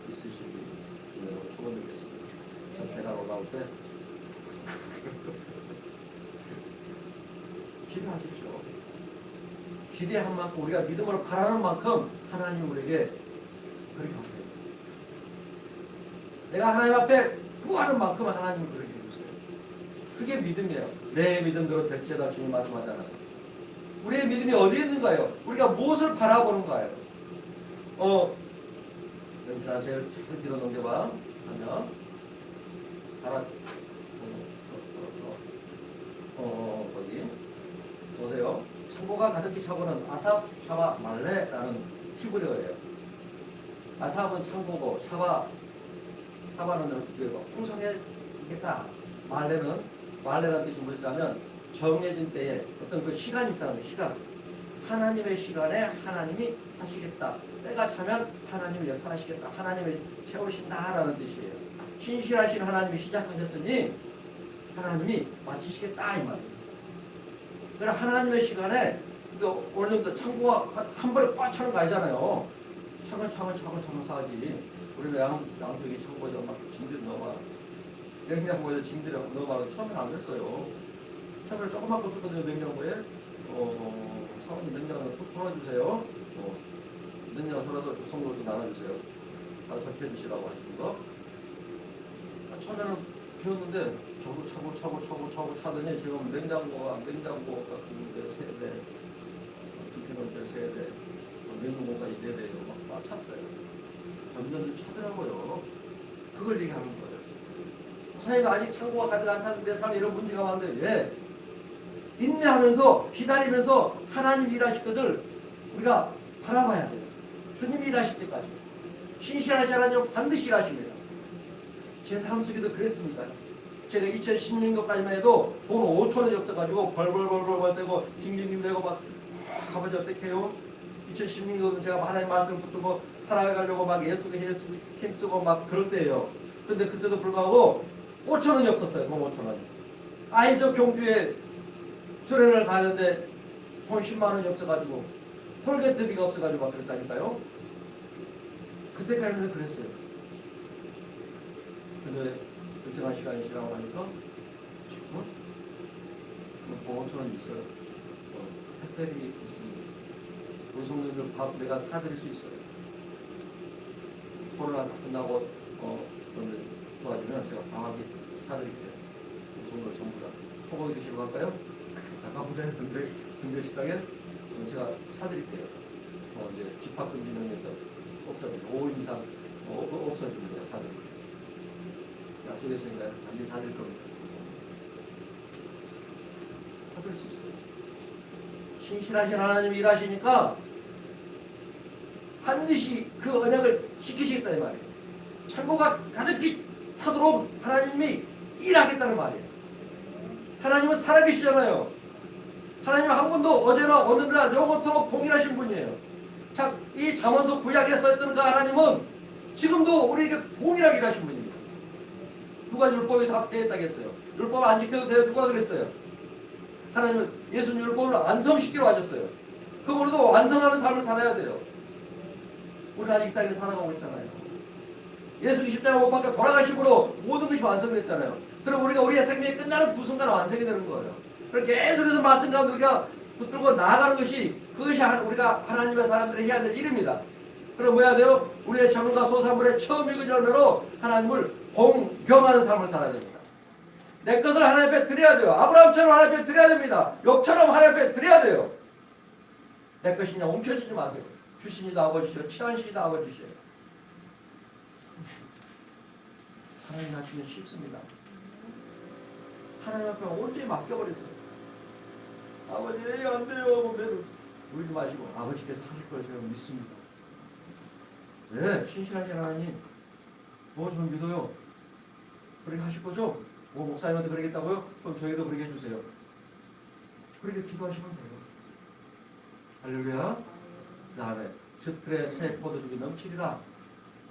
있으시기 축원드리겠습니다. 전 배달 올라올 때 기도하십시오. 기대한 만큼 우리가 믿음으로 바라는 만큼 하나님 우리에게 그렇게 하세요. 내가 하나님 앞에 구하는 만큼 하나님을 그렇게 해주세요. 그게 믿음이에요. 내 믿음대로 될지어다 주님 말씀하잖아요. 우리의 믿음이 어디에 있는가요? 우리가 무엇을 바라보는가요? 여기다 제일 뒤로 넘겨봐. 하면 알아. 거기 보세요. 창고가 가득히 차고는 아삽, 샤바, 말레라는 히브리어예요. 아삽은 창고고 샤바는 풍성해지겠다. 말레라는 뜻이 무엇이냐면 정해진 때에 어떤 그 시간이 있다는 거예요. 시간. 하나님의 시간에 하나님이 하시겠다. 때가 차면 하나님이 역사하시겠다. 하나님이 채우신다라는 뜻이에요. 신실하신 하나님이 시작하셨으니 하나님이 마치시겠다 이 말이에요. 그러나 하나님의 시간에 어느 정도 창고가 한 번에 꽉 차는 거 아니잖아요. 차근차근 쌓아지. 우리는 양쪽에 창고에 막 짐들 넣어봐. 냉장고에 짐들이 넣어봐. 처음엔 안 됐어요. 처음에 조그만 거 썼거든요. 냉장고에. 사모님 냉장고 툭 풀어주세요. 냉장고 털어서 성도 좀 나눠주세요. 다 적혀 드시라고 하시는 거. 처음에는 비웠는데 차고 차더니 지금 냉장고 같은 데 3대, 두피논제 3대, 냉동고까지 4대 막 찼어요. 점점 차더라고요. 그걸 얘기하는 거예요. 목사님 아직 창고가 가득 안 찼는데 삶에 이런 문제가 많은데 왜? 인내하면서 기다리면서 하나님 일하실 것을 우리가 바라봐야 돼요. 주님이 일하실 때까지. 신실하지 않으면 반드시 일하십니다. 제 삶 속에도 그랬습니다. 제가 2016년까지만 해도 돈 5천 원이 없어가지고 벌벌벌벌 대고 징징징 대고 막 아버지 어떻게 해요? 2016년도는 제가 하나님 말씀 붙들고 살아가려고 막 예수게 힘쓰고 막 그럴 때예요. 근데 그때도 불구하고 5천 원이 없었어요. 돈 5천 원이. 저 경주에 수련을 가는데 돈 10만 원이 없어가지고 톨게트비가 없어가지고 막 그랬다니까요. 그때까지는 그랬어요. 근데 일정한 시간이 지나고 나니까 지금은 돈 5천 원 있어요. 택배비 있습니다. 우리 성도들 밥 내가 사드릴 수 있어요. 코로나 끝나고 도와주면 제가 방학에 사드릴게요. 우리 성도들 전부 다. 소고기 드시러 갈까요? 가보자는 근대 식당에 제가 사드릴게요. 이제 집합금지 명령도 없어집니다. 5인 이상 없어집니다. 사드릴게요. 약속했으니까 반드시 사드릴 겁니다. 사드릴 수 있어요. 신실하신 하나님이 일하시니까 반드시 그 언약을 지키시겠다는 말이에요. 창고가 가득히 차도록 하나님이 일하겠다는 말이에요. 하나님은 살아계시잖아요. 하나님은 한 분도 어제나 오늘이나 영원토록 동일하신 분이에요. 참, 이 잠언서 구약에 써있던 그 하나님은 지금도 우리에게 동일하게 일하신 분입니다. 누가 율법에 다 폐했다겠어요? 율법 안 지켜도 돼요? 누가 그랬어요? 하나님은 예수님 율법을 완성시키러 하셨어요. 그걸로도 완성하는 삶을 살아야 돼요. 우리는 아직 이 땅에 살아가고 있잖아요. 예수님 십자가 못 박혀 돌아가심으로 모든 것이 완성됐잖아요. 그럼 우리가 우리의 생명이 끝나는 그 순간 완성이 되는 거예요. 그렇게 계속해서 말씀 가운데 우리가 붙들고 나아가는 것이 그것이 우리가 하나님의 사람들이 해야 될 일입니다. 그럼 뭐 해야 돼요? 우리의 자문과 소산물의 처음 익은 열매로 하나님을 공경하는 삶을 살아야 됩니다. 내 것을 하나님 앞에 드려야 돼요. 아브라함처럼 하나님 앞에 드려야 됩니다. 욥처럼 하나님 앞에 드려야 돼요. 내 것이냐 움켜쥐지 마세요. 주신이도 아버지시오. 취하신이도 아버지시오. 하나님 하시면 쉽습니다. 하나님 앞에 온전히 맡겨버리세요. 아버지 안 돼요. 울지 마시고 아버지께서 하실 걸 제가 믿습니다. 네, 신실하신 하나님 좀 믿어요. 그렇게 하실 거죠? 목사님한테 그러겠다고요? 그럼 저희도 그렇게 해주세요. 그렇게 기도하시면 돼요. 할렐루야. 그 다음에 즈틀의 새 포도주가 넘치리라.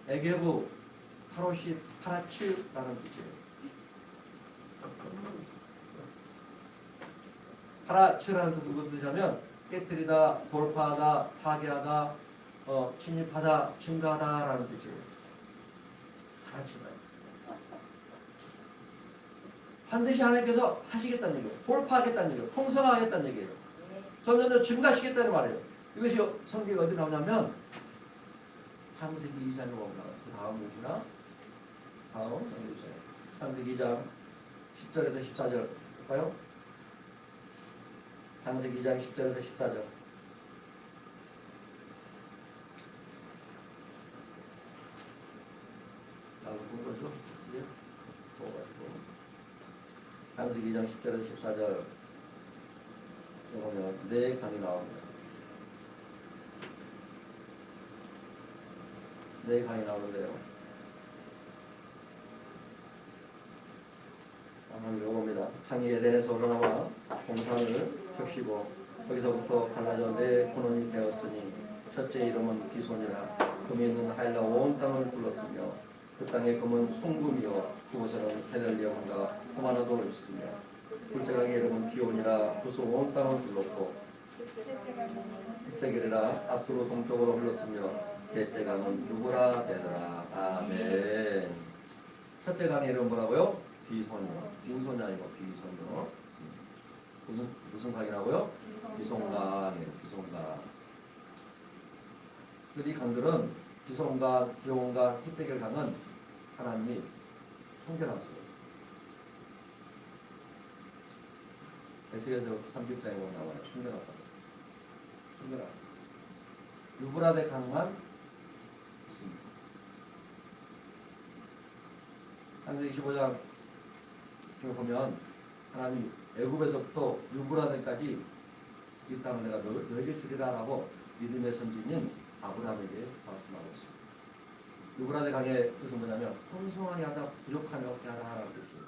에게부 타로시 파라치라는 뜻이에요. 파라치라는 뜻은 무슨 뜻이냐면 깨뜨리다, 돌파하다, 파괴하다, 침입하다, 증가하다라는 뜻이에요. 파라치다. 반드시 하나님께서 하시겠다는 얘기예요. 돌파하겠다는 얘기예요. 풍성하겠다는 얘기예요. 점점 증가시겠다는 말이에요. 이것이 성경에 어디 나오냐면 창세기 2장에 보면 그 다음 문구나 다음 창세기 2장 10절에서 14절 볼까요? 창세기 2장 10절에서 14절. 거죠? 창세기 2장 10절에서 14절 보면 네 강이 나옵니다. 네 강이 나오는데요. 한번 읽어봅니다. 창이 에덴에서 올라나와 동산을 적시고 거기서부터 갈라져 네 근원이 되었으니 첫째 이름은 비손이라 금이 있는 하일라 온 땅을 불렀으며 그 땅의 금은 숭금이요 그곳에는 헤델리엄과 호마나도 있으며 둘째 강의 이름은 기온이라 그곳 온 땅을 불렀고 헷데겔이라 아수로 동쪽으로 흘렀으며 셋째 강은 누구라 되더라. 아멘. 첫째 강의 이름 뭐라고요? 비손이요. 빈손이 아니고 비손이요. 무슨 강이라고요? 비손강이에요. 비손강. 이 강들은 비손강, 기온강, 헷데겔 강은 하나님이 숨겨놨어요. 에스겔서 30장에 보면 나와요. 숨겨놨다. 숨겨놨어요. 유브라데 강만 있습니다. 창세기 25장 보면 하나님 애굽에서부터 유브라데까지 이 땅을 내가 너에게 주리라라고 믿음의 선지인 아브라함에게 말씀하고 있습니다. 유브라데 강의 뜻은 뭐냐면 풍성하게 하다 부족함이 없게 하라라는 뜻이에요.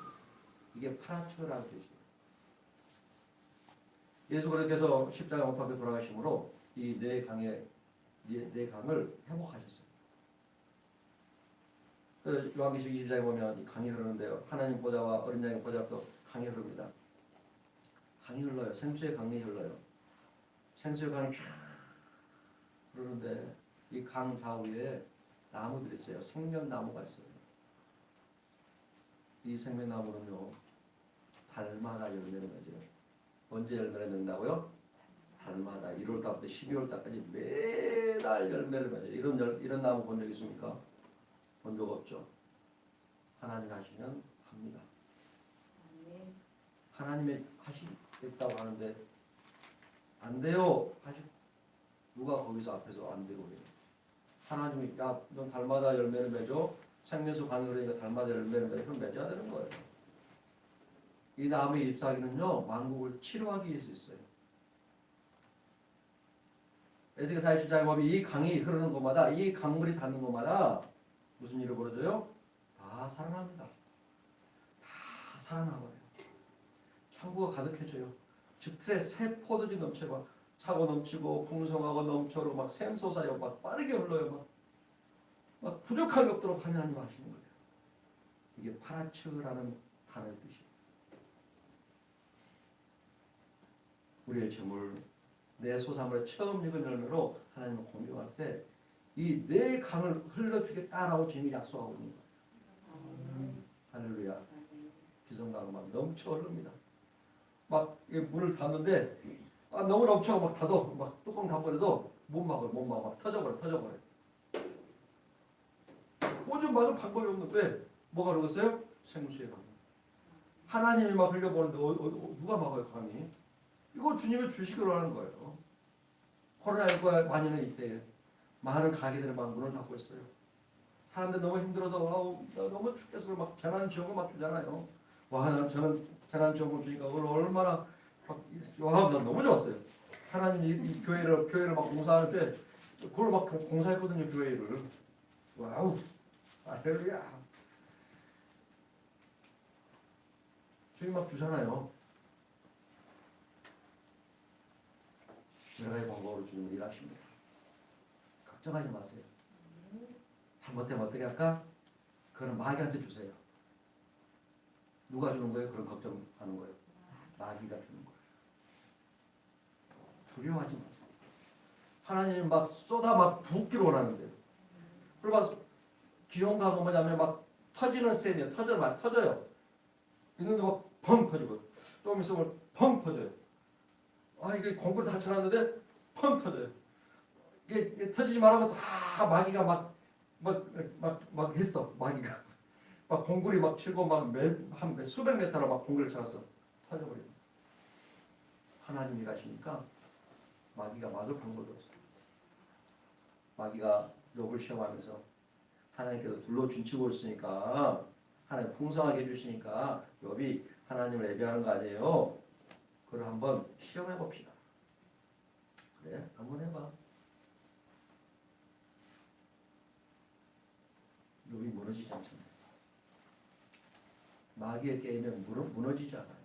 이게 파라처라는 뜻이에요. 예수 그리스도께서 십자가 못 박혀 돌아가심으로 이 네 강을 회복하셨어요. 요한계시록 20장에 보면 이 강이 흐르는데요. 하나님 보좌와 어린 양의 보좌 앞도 강이 흐릅니다. 강이 흘러요. 생수의 강이 흘러요. 생수의 강이 쫙 흐르는데 이 강 좌우에 나무들이 있어요. 생명나무가 있어요. 이 생명나무는요, 달마다 열매를 맺어요. 언제 열매를 맺는다고요? 달마다 1월달부터 12월달까지 매달 열매를 맺어요. 이런 나무 본 적 있습니까? 본 적 없죠. 하나님 하시면 합니다. 하나님이 하시겠다고 하는데 안 돼요. 누가 거기서 앞에서 안 되고 그래요. 하나님이 넌 달마다 열매를 맺어. 생명수 강이 흐르니까 달마다 열매를 맺어. 그럼 맺어야 되는 거예요. 이 나무의 잎사귀는요, 만국을 치료하기 위해서 있어요. 에스겔 47장에 보면 이 강이 흐르는 곳마다, 이 강물이 닿는 곳마다 무슨 일이 벌어져요? 다 살아납니다. 다 살아나버려요. 창고가 가득해져요. 즉틀에 새 포도주 넘쳐요. 차고 넘치고 풍성하고 넘쳐로 막 샘솟아요. 막 빠르게 흘러요. 막 부족함이 없도록 하나님 하시는 거예요. 이게 파라츠라는 단어의 뜻이에요. 우리의 재물, 내 소산물의 처음 익은 열매로 하나님을 공경할 때 이 내 강을 흘러주겠다라고 주님이 약속하고 있는 거예요. 할렐루야. 기성강은 막 넘쳐 흐릅니다. 막 물을 닫는데 너무 넘쳐 막 닫아. 막 뚜껑 닫아버려도 못 막아요. 막 터져버려. 오줌 막을 방법이 없는데 뭐가 그러겠어요? 생수의 강. 하나님이 막 흘려보는데 누가 막아요 강이? 이거 주님이 주시기로 하는 거예요. 코로나19가 만연해 이때 많은 가게들이 막 문을 닫고 있어요. 사람들 너무 힘들어서 너무 죽겠어 막 재난지원금 막 주잖아요. 저는 재난지원금 주니까 그걸 얼마나 난 너무 좋았어요. 하나님 이 교회를 막 공사하는데 그걸 막 공사했거든요. 교회를. 와우. 할렐루야. 주님 막 주잖아요. 여러 가지 방법으로 주님은 일하십니다. 걱정하지 마세요. 잘못되면 어떻게 할까? 그건 마귀한테 주세요. 누가 주는 거예요? 그런 걱정하는 거예요. 마귀가 주는 거예요. 두려워하지 마세요. 하나님이 막 쏟아 막 붓기로 원하는데요. 그리고 막 기용가가 뭐냐면 막 터지는 셈이에요. 터져요. 있는데 막 펑 터지고 좀 있으면 펑 터져요. 이게 공구를 다 쳐놨는데 펑 터져요. 이게 터지지 말라고 다 마귀가 막 했어. 마귀가 막 공구리 막 치고 한 수백 메타로 막 공구를 쳐놨어. 터져버립니다. 하나님이 가시니까 마귀가 막을 방법이 없어요. 마귀가 욥을 시험하면서 하나님께서 둘로 준치고 있으니까 하나님 풍성하게 해주시니까 욥이 하나님을 예배하는 거 아니에요. 그걸 한번 시험해 봅시다. 그래? 한번 해봐. 욥이 무너지지 않잖아요. 마귀의 게임에 무너지지 않아요.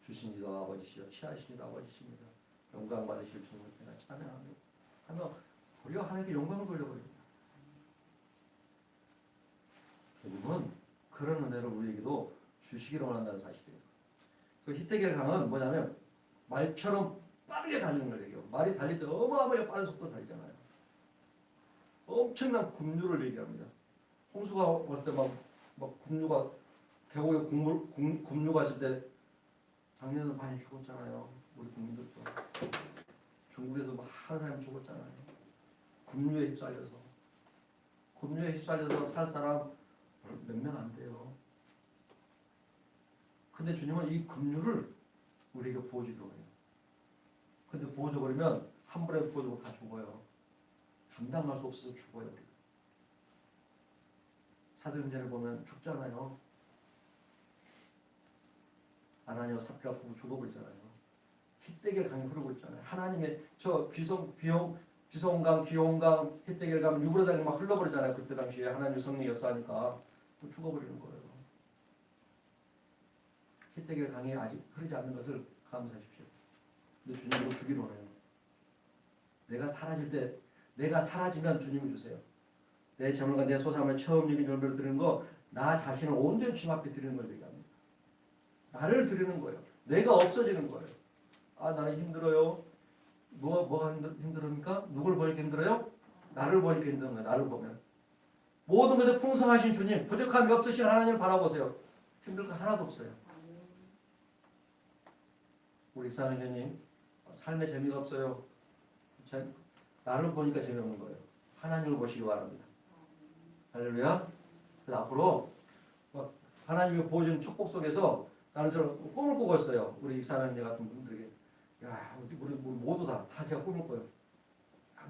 주신 이도 아버지시여 취하신 이도 아버지십니다. 영광 받으실 주님을 내가 찬양합니다. 하면 우리가 하나님께 영광을 돌려버립니다. 주님은 그런 은혜를 우리에게도 주시기를 원한다는 사실이에요. 그 히데겔 강은 뭐냐면 말처럼 빠르게 달리는 걸 얘기해요. 말이 달릴 때 어마어마하게 빠른 속도로 달리잖아요. 엄청난 급류를 얘기합니다. 홍수가 올 때 막 급류가 계곡에 급류가 있을 때 작년에 많이 죽었잖아요. 우리 국민들도. 중국에서 많은 사람이 죽었잖아요. 급류에 휩쓸려서 살 사람 몇 명 안 돼요. 근데 주님은 이 급류를 우리에게 부어주려고 해요. 근데 부어줘버리면 한 번에 부어주고 다 죽어요. 감당할 수 없어서 죽어요. 우리가. 사도행전을 보면 죽잖아요. 아나니아 삽비라 부부 죽어버리잖아요. 히데겔 강이 흐르고 있잖아요. 하나님의 저 비송강, 기온강, 히데겔 강, 유브라강이 막 흘러버리잖아요. 그때 당시에 하나님의 성령 역사하니까 죽어버리는 거예요. 히데겔 강이 아직 흐르지 않는 것을 감사하십시오. 근데 주님도 주기로 해요. 내가 사라질 때, 내가 사라지면 주님이 주세요. 내 재물과 내 소산을 처음 여긴 열매를 드리는 거, 나 자신을 온전히 주님 앞에 드리는 걸 얘기합니다. 나를 드리는 거예요. 내가 없어지는 거예요. 아, 나는 힘들어요. 뭐가 힘들습니까? 누굴 보니까 힘들어요? 나를 보니까 힘든 거예요. 나를 보면. 모든 것에 풍성하신 주님, 부족함이 없으신 하나님을 바라보세요. 힘들 거 하나도 없어요. 우리 익사명님, 삶에 재미가 없어요. 나를 보니까 재미없는 거예요. 하나님을 보시기 바랍니다. 할렐루야. 그래서 앞으로 하나님이 보여주는 축복 속에서 나는 저런 꿈을 꾸고 있어요. 우리 익사명님 같은 분들에게. 야, 우리 모두 다 제가 꿈을 꿔요.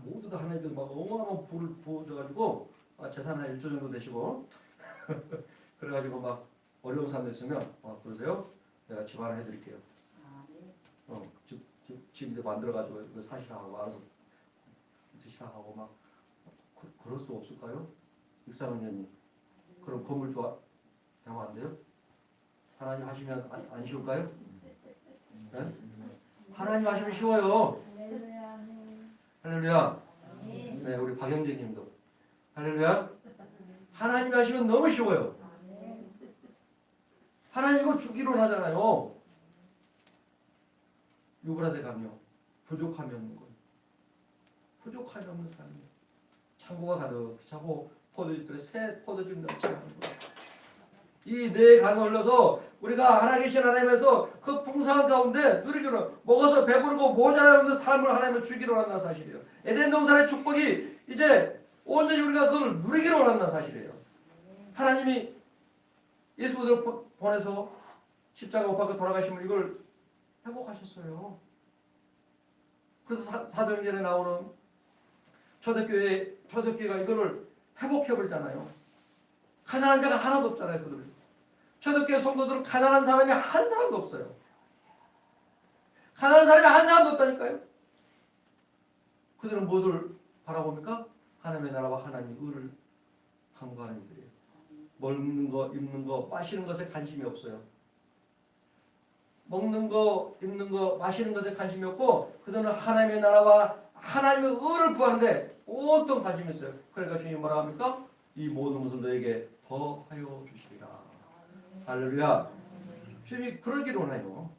모두 다 하나님께서 막 어마어마한 불을 부어줘가지고 재산 한 1조 정도 되시고 그래가지고 막 어려운 사람들 있으면 그러세요? 내가 집 하나 해드릴게요. 집 이제 만들어가지고 이거 사시라고 알아서 드시라고 막 그럴 수 없을까요? 육사원님 그럼 건물 좋아 되면 안 돼요? 하나님 하시면 안 쉬울까요? 네? 하나님 하시면 쉬워요. 할렐루야. 네, 우리 박영재님도 할렐루야. 하나님 하시면 너무 쉬워요. 하나님 이거 주기로 하잖아요. 유브라데 가며 부족함이 없는 거예요. 부족함이 없는 삶이에요. 창고가 가득 차고 포도즙들에 새 포도즙 넘치게 하는 거예요. 이 네 강을 흘러서 우리가 하나님 계신 하나님에서 그 풍성한 가운데 누리기로 먹어서 배부르고 모자라는 삶을 하나님은 주기로 한다는 사실이에요. 에덴 동산의 축복이 이제 온전히 우리가 그걸 누리기로 한다는 사실이에요. 하나님이 예수를 보내서 십자가 못 박고 돌아가시면 이걸 회복하셨어요. 그래서 사도행전에 나오는 초대교회가 이거를 회복해버리잖아요. 가난한 자가 하나도 없잖아요. 그들. 초대교회 성도들은 가난한 사람이 한 사람도 없어요. 가난한 사람이 한 사람도 없다니까요. 그들은 무엇을 바라봅니까? 하나님의 나라와 하나님의 의를 탐구하는 이들이에요. 먹는 거, 입는 거, 마시는 것에 관심이 없어요. 먹는 거, 입는 거, 마시는 것에 관심이 없고 그들은 하나님의 나라와 하나님의 의를 구하는데 온통 관심이 있어요. 그러니까 주님이 뭐라 합니까? 이 모든 것을 너에게 더하여 주시리라. 할렐루야. 주님이 그러기로 원해요.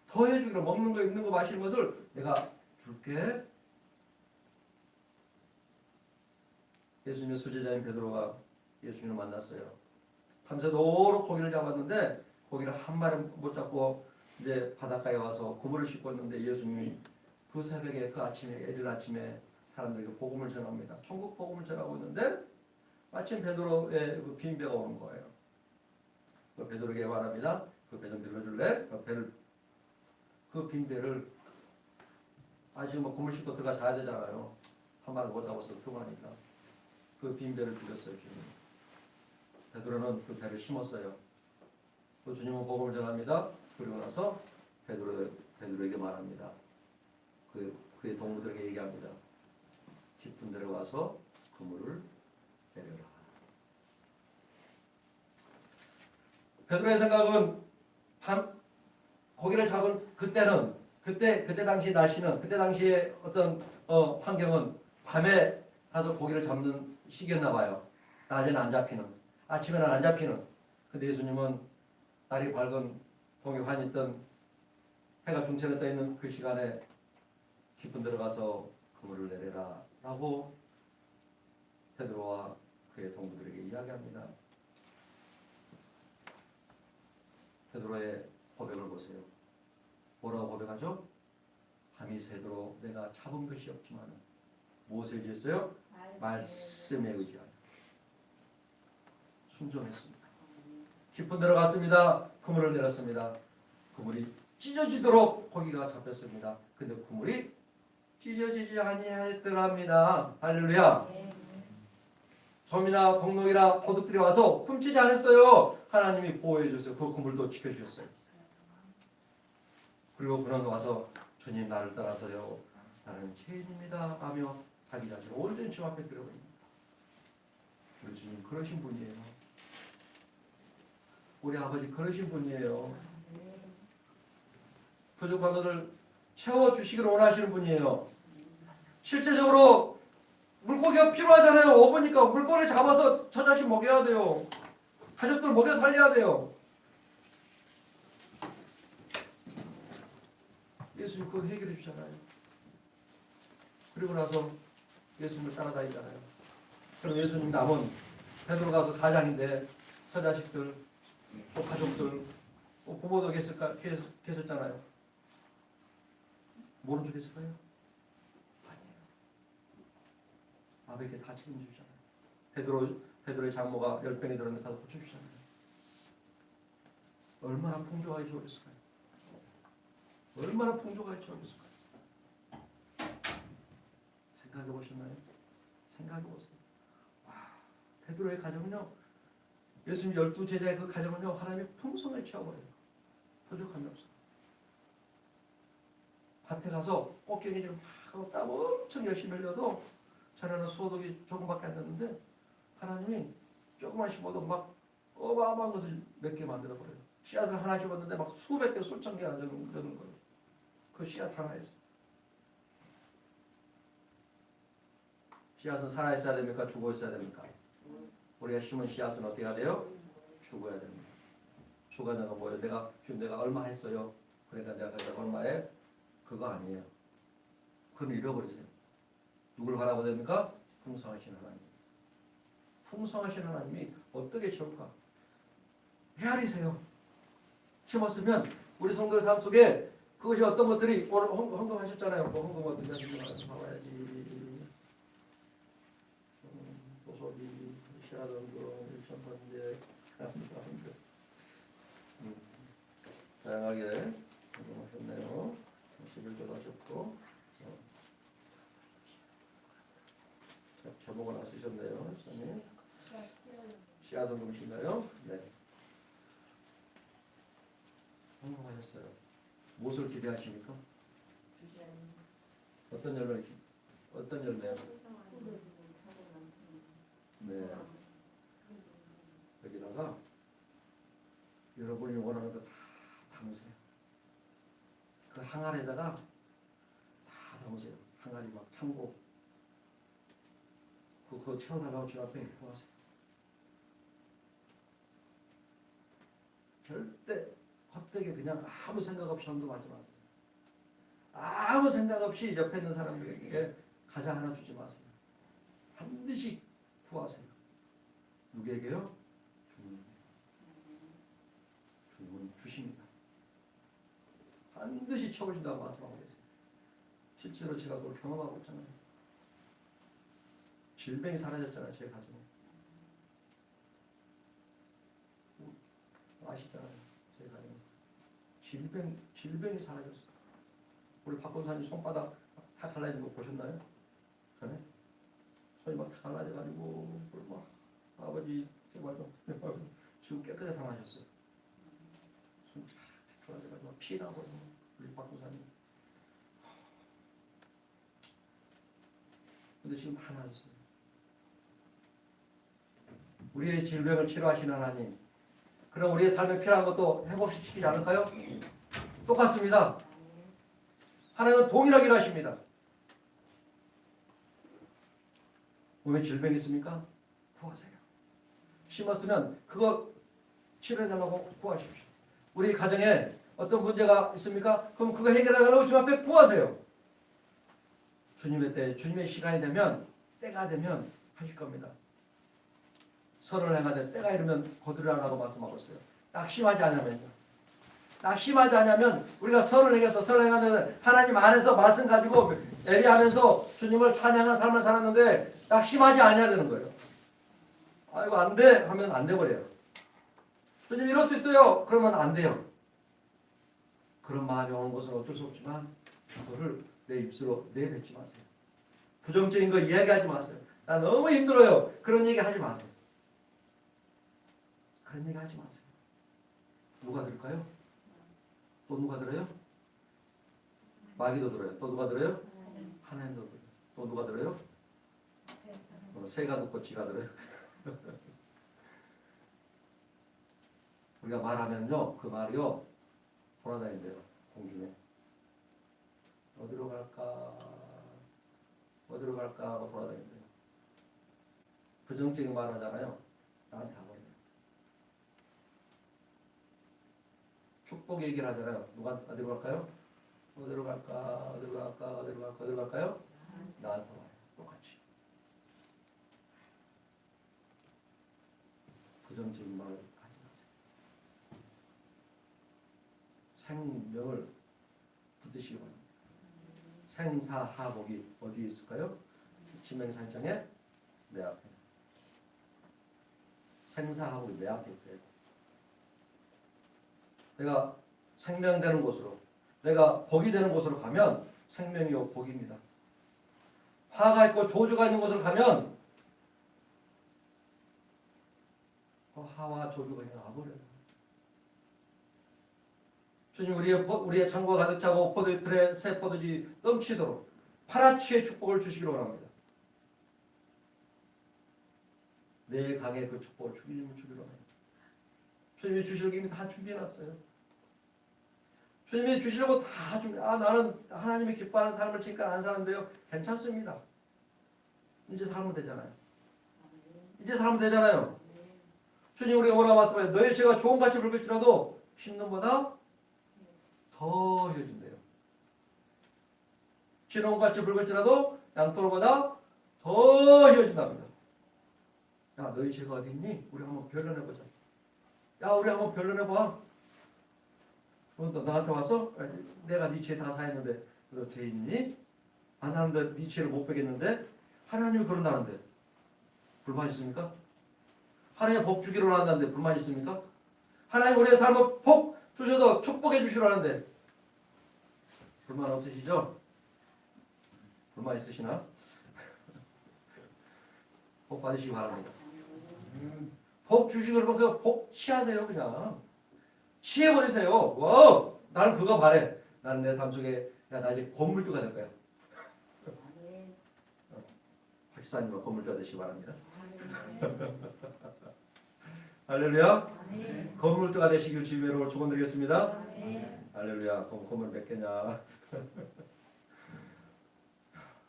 더해 주기로 먹는 거, 입는 거, 마시는 것을 내가 줄게. 예수님의 수제자인 베드로가 예수님을 만났어요. 밤새도록 고기를 잡았는데 고기를 한 마리 못 잡고 이제 바닷가에 와서 그물을 씻고 있는데 예수님이 그 새벽에 그 아침에 애들 아침에 사람들에게 복음을 전합니다. 천국 복음을 전하고 있는데 마침 베드로의 그 빈배가 오는 거예요. 그 베드로에게 말합니다. 그 배 좀 밀어줄래? 그 빈배를 지금 뭐 그물 씻고 들어가 자야 되잖아요. 한 마리 못 잡아서 피곤하니까 그 빈배를 드렸어요. 주님. 베드로는 그 배를 심었어요. 그 주님은 복음을 전합니다. 그리고 나서 베드로에게 말합니다. 그의 동무들에게 얘기합니다. 깊은 데로 와서 그물을 내려라. 베드로의 생각은 고기를 잡은 그때 당시 날씨는 그때 당시의 어떤 환경은 밤에 가서 고기를 잡는 시기였나 봐요. 낮에는 안 잡히는, 아침에는 안 잡히는. 근데 예수님은 날이 밝은 동에 환히 있던 해가 중천에 떠 있는 그 시간에 깊은 데로 가서 그물을 내려라 라고 베드로와 그의 동무들에게 이야기합니다. 베드로의 고백을 보세요. 뭐라고 고백하죠? 밤이 새도록 내가 잡은 것이 없지만 무엇에 의지했어요? 말씀에 의지하여 순종했습니다. 깊은 데로 갔습니다. 그물을 내렸습니다. 그물이 찢어지도록 고기가 잡혔습니다. 근데 그물이 찢어지지 아니하였더랍니다. 할렐루야. 점이나 동록이나 도둑들이 와서 훔치지 않았어요. 하나님이 보호해 주셨어요. 그 그물도 지켜주셨어요. 그리고 그는 와서 주님 나를 따라서요. 나는 죄인입니다 하며 자기 자신을 온전히 주 앞에 드려버립니다. 우리 주님 그러신 분이에요. 우리 아버지 그러신 분이에요. 부족한 것을 채워주시기를 원하시는 분이에요. 실제적으로 물고기가 필요하잖아요. 어부니까 물고기를 잡아서 저 자식 먹여야 돼요. 가족들 먹여 살려야 돼요. 예수님 그거 해결해 주잖아요. 그리고 나서 예수님을 따라다니잖아요. 그럼 예수님 남은 베드로가 그 가장인데 저 자식들 또 가족들 또 부모도 계셨잖아요. 모른 척 했을까요? 아니에요. 아버지께 다 책임지잖아요. 베드로의 장모가 열병이 들었는데 다 고쳐주잖아요. 얼마나 풍족하게 채워졌을까요? 얼마나 풍족하게 채워졌을까요? 생각해 보셨나요? 생각해 보세요. 와, 베드로의 가정은요, 예수님 12제자의 그 가정은요, 하나님의 풍성을 채워버려요. 부족함이 없어요. 밭에 가서 꽃게기를 막 하고 땀 엄청 열심히 흘려도 전에는 소득이 조금밖에 안 됐는데 하나님이 조금만 심어도 막 어마어마한 것을 몇 개 만들어버려요. 씨앗을 하나 심었는데 막 수백 개 수천 개가 되는 거예요. 그 씨앗 하나에서. 씨앗은 살아있어야 됩니까? 죽어있어야 됩니까? 우리가 심은 씨앗은 어떻게 해야 돼요? 죽어야 됩니다. 죽어야 되는 뭐예요? 지금 내가 얼마 했어요? 그러니까 내가 얼마에? 그거 아니에요. 그건 잃어버리세요. 누굴 바라보야 됩니까? 풍성하신 하나님. 풍성하신 하나님이 어떻게 채울까? 헤아리세요. 심었으면 우리 성도의 삶 속에 그것이 어떤 것들이 오늘 헌금하셨잖아요. 뭐 헌금 어떻게 하시는지 봐봐야지. 소속이 시라던금 1,000번째 다양하게 헌금하셨네요. 11조도 하셨고 제목은 안 쓰셨네요. 씨앗 헌금이신가요? 네. 헌금하셨어요. 무엇을 기대하십니까? 어떤 열매요? 네. 여기다가 여러분이 원하는 거 다 담으세요. 그 항아리에다가 다 담으세요. 항아리 막 창고. 그거 채워달라고 주 앞에 구하세요. 절대 헛되게 그냥 아무 생각 없이 헌금하지 마세요. 아무 생각 없이 옆에 있는 사람들에게 과자 하나 주지 마세요. 반드시 구하세요. 누구에게요? 주님은 주십니다. 반드시 채워준다고 말씀하고 계세요. 실제로 제가 그걸 경험하고 있잖아요. 질병이 사라졌잖아요. 제 가정에. 아시잖아요. 제 가정에. 질병이 사라졌어요. 우리 박 권사님 손바닥 다 갈라진 거 보셨나요? 전에? 손이 막 갈라져가지고 막 아버지 제발 좀 지금 깨끗하게 당하셨어요. 손이 쫙 갈라져가지고 피 나고 우리 박 권사님. 근데 지금 다 나았어요. 우리의 질병을 치료하시는 하나님. 그럼 우리의 삶에 필요한 것도 회복시키지 않을까요? 똑같습니다. 하나님은 동일하게 일하십니다. 몸에 질병이 있습니까? 구하세요. 심었으면 그거 치료해달라고 구하십시오. 우리 가정에 어떤 문제가 있습니까? 그럼 그거 해결해달라고 주님 앞에 구하세요. 주님의 때, 주님의 시간이 되면, 때가 되면 하실 겁니다. 선을 행하되 때가 이르면 거두리라고 말씀하고 있어요. 낙심하지 않으면요. 낙심하지 않으면 우리가 선을 행해서 선을 행하면 하나님 안에서 말씀 가지고 예리하면서 주님을 찬양하는 삶을 살았는데 낙심하지 않아야 되는 거예요. 아이고 안 돼 하면 안 돼버려요. 주님 이럴 수 있어요. 그러면 안 돼요. 그런 말이 오는 것은 어쩔 수 없지만 그거를 내 입술로 내뱉지 마세요. 부정적인 거 이야기하지 마세요. 나 너무 힘들어요. 그런 얘기 하지 마세요. 그런 얘기 하지 마세요. 누가 들을까요? 또 누가 들어요? 마귀도 들어요. 또 누가 들어요? 하나님도 들어요. 또 누가 들어요? 새가 듣고 쥐가 들어요. 우리가 말하면요, 그 말이요 돌아다닌대요. 공중에. 어디로 갈까? 어디로 갈까 하고 돌아다닌대요. 부정적인 말 하잖아요. 나한테 하거든요. 축복 얘기를 하잖아요. 누가 어디로 갈까요? 어디로 갈까? 어디로 갈까? 어디로 갈까? 어디로 갈까요? 나한테 와요. 똑같이. 부정적인 말 하지 마세요. 생명을 붙드시기 바랍니다. 생사하복이 어디에 있을까요? 지명산장에 내 앞에. 생사하복이 내 앞에 있대요. 내가 생명되는 곳으로, 내가 복이 되는 곳으로 가면 생명이요 복입니다. 화가 있고 조주가 있는 곳을 가면 화와 조주가 그냥 와버려요. 주님 우리의 창고가 가득 차고 포도틀에 새 포도주 넘치도록 파라치의 축복을 주시기를 원합니다. 내 강에 그 축복을 주기를 원합니다. 주님이 주시려고 이미 다 준비해놨어요. 주님이 주시려고 다 준비. 나는 하나님이 기뻐하는 삶을 지금까지 안 사는데요. 괜찮습니다. 이제 살면 되잖아요. 이제 살면 되잖아요. 주님 우리가 뭐라고 말씀해요? 너희 죄가 좋은 같이 붉을지라도 흰눈보다 더 헤어진대요. 진홍같이 붉을지라도 양털보다 더 헤어진답니다. 야 너희 죄가 어디 있니? 우리 한번 변론해보자. 야 우리 한번 변론해봐. 너 나한테 왔어? 내가 네 죄 다 사했는데 너 죄 있니? 안 하는데 네 죄를 못 빼겠는데? 하나님이 그런다는데 불만 있습니까? 하나님 복 주기로 한다는데 불만 있습니까? 하나님 우리의 삶을 복 주셔서 축복해 주시려 하는데 불만 없으시죠? 불만 있으시나? 복 받으시기 바랍니다. 복 주시고 그러면 그 복 취하세요. 그냥 취해버리세요. 와, 나는 그거 바래. 나는 내 삶 속에 나 이제 건물주가 될 거야. 박사님과 건물주가 되시기 바랍니다. 할렐루야. 건물주가 되시길 주님으로 축원드리겠습니다. 할렐루야. 건물 몇 개냐?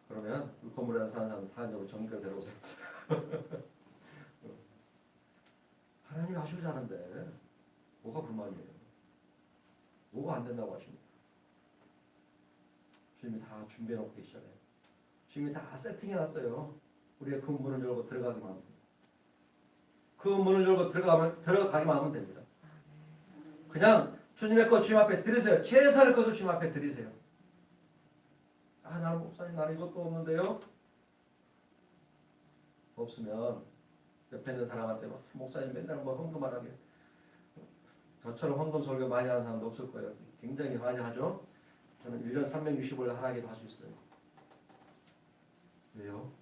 그러면 그 건물에 사는 사람 다 여기 정결 데려오세요. 하나님이 하시자는데 뭐가 불만이에요? 뭐가 안 된다고 하십니까? 주님이 다 준비해놓고 계시잖아요. 주님이 다 세팅해놨어요. 우리가 그 문을 열고 들어가기만 하면 됩니다. 그 문을 열고 들어가기만 하면 됩니다. 그냥 주님의 것 주님 앞에 드리세요. 최선의 것을 주님 앞에 드리세요. 나는 목사님 나는 이것도 없는데요. 없으면 옆에 있는 사람한테 목사님 맨날 뭐 헌금만 하게. 저처럼 헌금 설교 많이 하는 사람도 없을 거예요. 굉장히 많이 하죠. 저는 1년 365일 하나기도 할 수 있어요. 왜요?